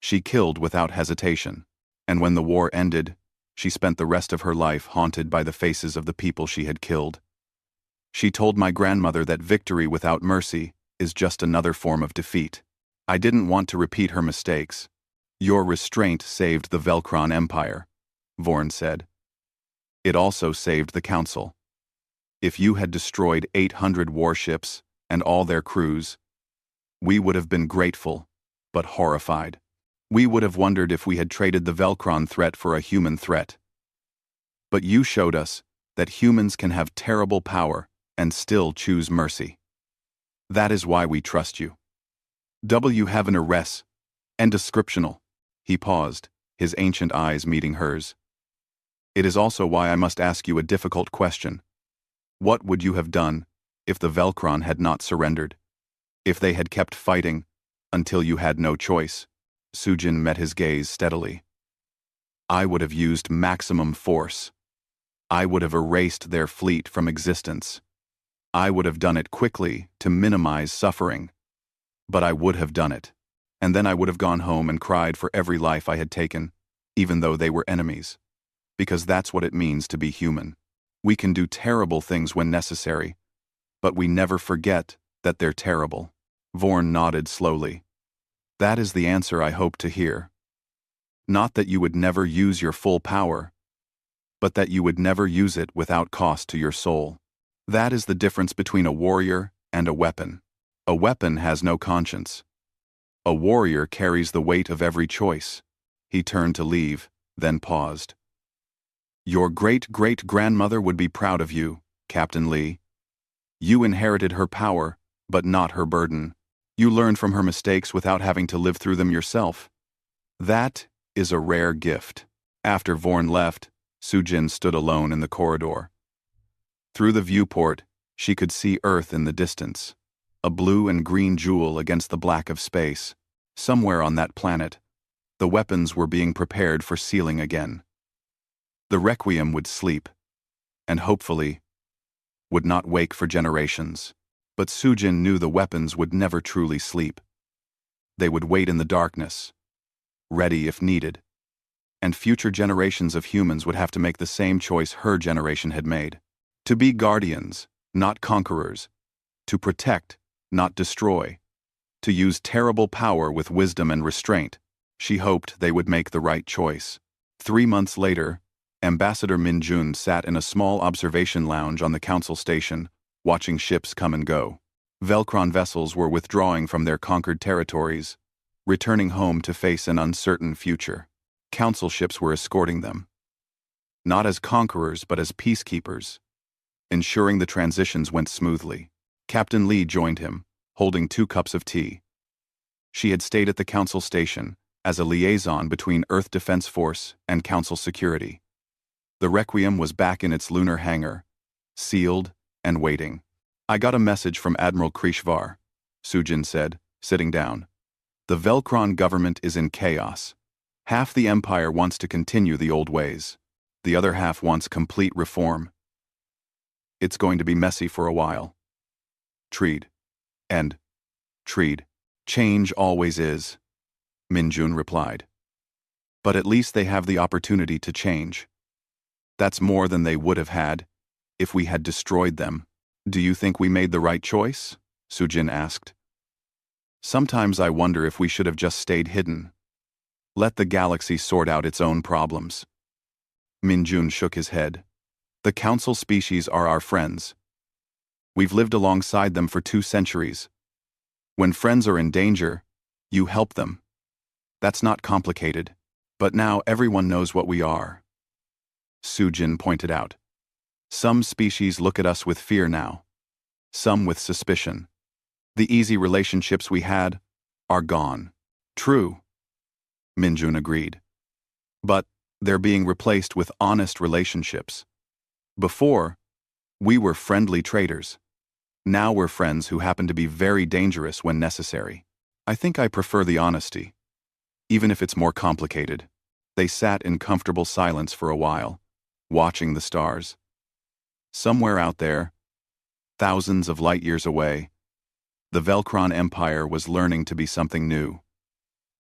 She killed without hesitation. And when the war ended, she spent the rest of her life haunted by the faces of the people she had killed. She told my grandmother that victory without mercy is just another form of defeat. I didn't want to repeat her mistakes. Your restraint saved the Velcron Empire," Vorn said. "It also saved the Council. If you had destroyed 800 warships and all their crews, we would have been grateful, but horrified. We would have wondered if we had traded the Velcron threat for a human threat. But you showed us that humans can have terrible power and still choose mercy. That is why we trust you. W have an arrest and descriptional." He paused, his ancient eyes meeting hers. "It is also why I must ask you a difficult question. What would you have done if the Velcron had not surrendered? If they had kept fighting until you had no choice?" Su-Jin met his gaze steadily. "I would have used maximum force. I would have erased their fleet from existence. I would have done it quickly to minimize suffering. But I would have done it. And then I would have gone home and cried for every life I had taken, even though they were enemies. Because that's what it means to be human. We can do terrible things when necessary, but we never forget that they're terrible." Vorn nodded slowly. "That is the answer I hope to hear. Not that you would never use your full power, but that you would never use it without cost to your soul. That is the difference between a warrior and a weapon. A weapon has no conscience. A warrior carries the weight of every choice. He turned to leave, then paused. Your great-great-grandmother would be proud of you, Captain Lee. You inherited her power, but not her burden. You learned from her mistakes without having to live through them yourself. That is a rare gift. After Vorn left, Sujin stood alone in the corridor. Through the viewport, she could see Earth in the distance, a blue and green jewel against the black of space. Somewhere on that planet, the weapons were being prepared for sealing again. The Requiem would sleep, and hopefully, would not wake for generations. But Sujin knew the weapons would never truly sleep. They would wait in the darkness, ready if needed. And future generations of humans would have to make the same choice her generation had made. To be guardians, not conquerors. To protect, not destroy. To use terrible power with wisdom and restraint. She hoped they would make the right choice. 3 months later, Ambassador Min Jun sat in a small observation lounge on the council station, watching ships come and go. Velcron vessels were withdrawing from their conquered territories, returning home to face an uncertain future. Council ships were escorting them. Not as conquerors, but as peacekeepers, ensuring the transitions went smoothly. Captain Lee joined him, holding 2 cups of tea. She had stayed at the council station as a liaison between Earth Defense Force and council security. The Requiem was back in its lunar hangar, sealed and waiting. I got a message from Admiral Krishvar, Sujin said, sitting down. The Velcron government is in chaos. Half the Empire wants to continue the old ways. The other half wants complete reform. It's going to be messy for a while. Treed. Change always is, Min Jun replied. But at least they have the opportunity to change. That's more than they would have had if we had destroyed them. Do you think we made the right choice? Sujin asked. Sometimes I wonder if we should have just stayed hidden. Let the galaxy sort out its own problems. Min Jun shook his head. The council species are our friends. We've lived alongside them for 2 centuries. When friends are in danger, you help them. That's not complicated. But now everyone knows what we are. Sujin pointed out. Some species look at us with fear now. Some with suspicion. The easy relationships we had are gone. True, Min Jun agreed. But they're being replaced with honest relationships. Before, we were friendly traders. Now we're friends who happen to be very dangerous when necessary. I think I prefer the honesty, even if it's more complicated. They sat in comfortable silence for a while, watching the stars. Somewhere out there, thousands of light years away, the Velcron Empire was learning to be something new.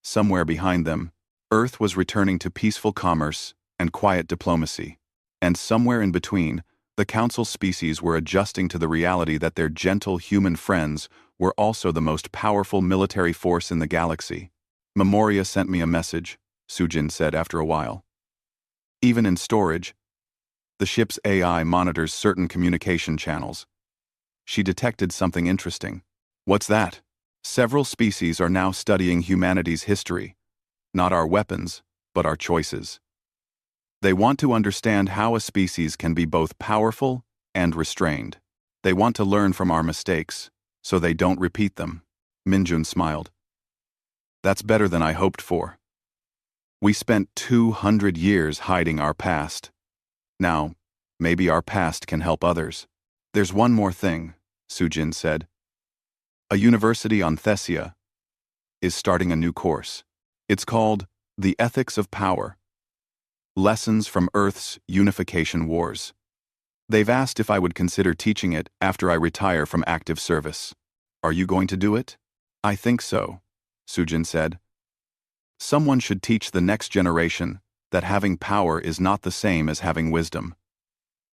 Somewhere behind them, Earth was returning to peaceful commerce and quiet diplomacy. And somewhere in between, the council species were adjusting to the reality that their gentle human friends were also the most powerful military force in the galaxy. Memoria sent me a message, Sujin said after a while. Even in storage, the ship's AI monitors certain communication channels. She detected something interesting. What's that? Several species are now studying humanity's history, not our weapons, but our choices. They want to understand how a species can be both powerful and restrained. They want to learn from our mistakes, so they don't repeat them. Min Jun smiled. That's better than I hoped for. We spent 200 years hiding our past. Now, maybe our past can help others. There's one more thing, Sujin said. A university on Thessia is starting a new course. It's called The Ethics of Power. Lessons from Earth's Unification Wars. They've asked if I would consider teaching it after I retire from active service. Are you going to do it? I think so, Sujin said. Someone should teach the next generation that having power is not the same as having wisdom.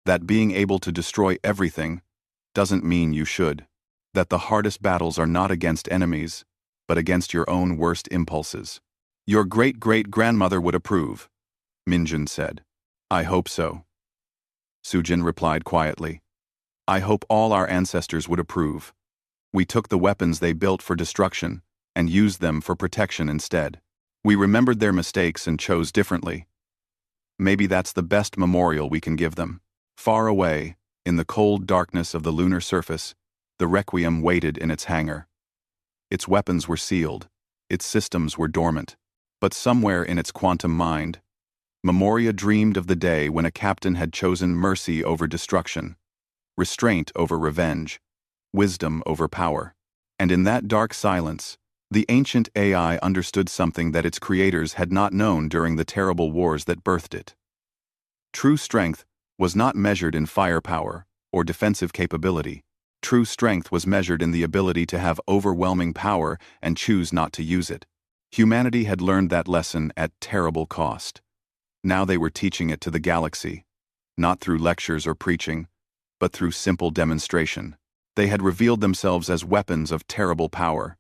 That being able to destroy everything doesn't mean you should. That the hardest battles are not against enemies, but against your own worst impulses. Your great-great-grandmother would approve, Min Jun said. I hope so. Sujin replied quietly. I hope all our ancestors would approve. We took the weapons they built for destruction and used them for protection instead. We remembered their mistakes and chose differently. Maybe that's the best memorial we can give them. Far away, in the cold darkness of the lunar surface, the Requiem waited in its hangar. Its weapons were sealed, its systems were dormant, but somewhere in its quantum mind, Memoria dreamed of the day when a captain had chosen mercy over destruction, restraint over revenge, wisdom over power. And in that dark silence, the ancient AI understood something that its creators had not known during the terrible wars that birthed it. True strength was not measured in firepower or defensive capability. True strength was measured in the ability to have overwhelming power and choose not to use it. Humanity had learned that lesson at terrible cost. Now they were teaching it to the galaxy, not through lectures or preaching, but through simple demonstration. They had revealed themselves as weapons of terrible power,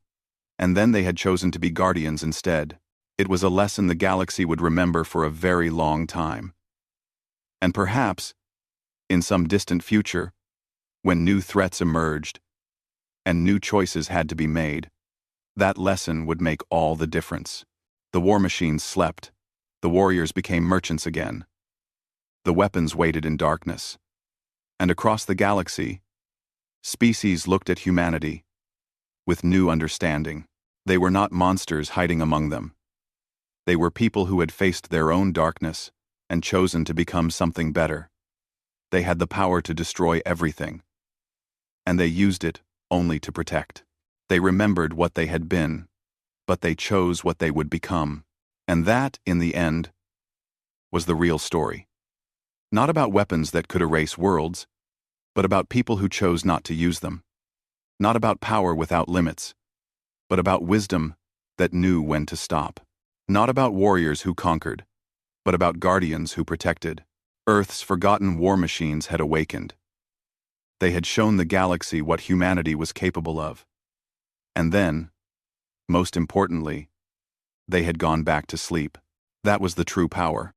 and then they had chosen to be guardians instead. It was a lesson the galaxy would remember for a very long time. And perhaps, in some distant future, when new threats emerged and new choices had to be made, that lesson would make all the difference. The war machines slept. The warriors became merchants again. The weapons waited in darkness. And across the galaxy, species looked at humanity with new understanding. They were not monsters hiding among them. They were people who had faced their own darkness and chosen to become something better. They had the power to destroy everything, and they used it only to protect. They remembered what they had been, but they chose what they would become. And that, in the end, was the real story. Not about weapons that could erase worlds, but about people who chose not to use them. Not about power without limits, but about wisdom that knew when to stop. Not about warriors who conquered, but about guardians who protected. Earth's forgotten war machines had awakened. They had shown the galaxy what humanity was capable of. And then, most importantly, they had gone back to sleep. That was the true power.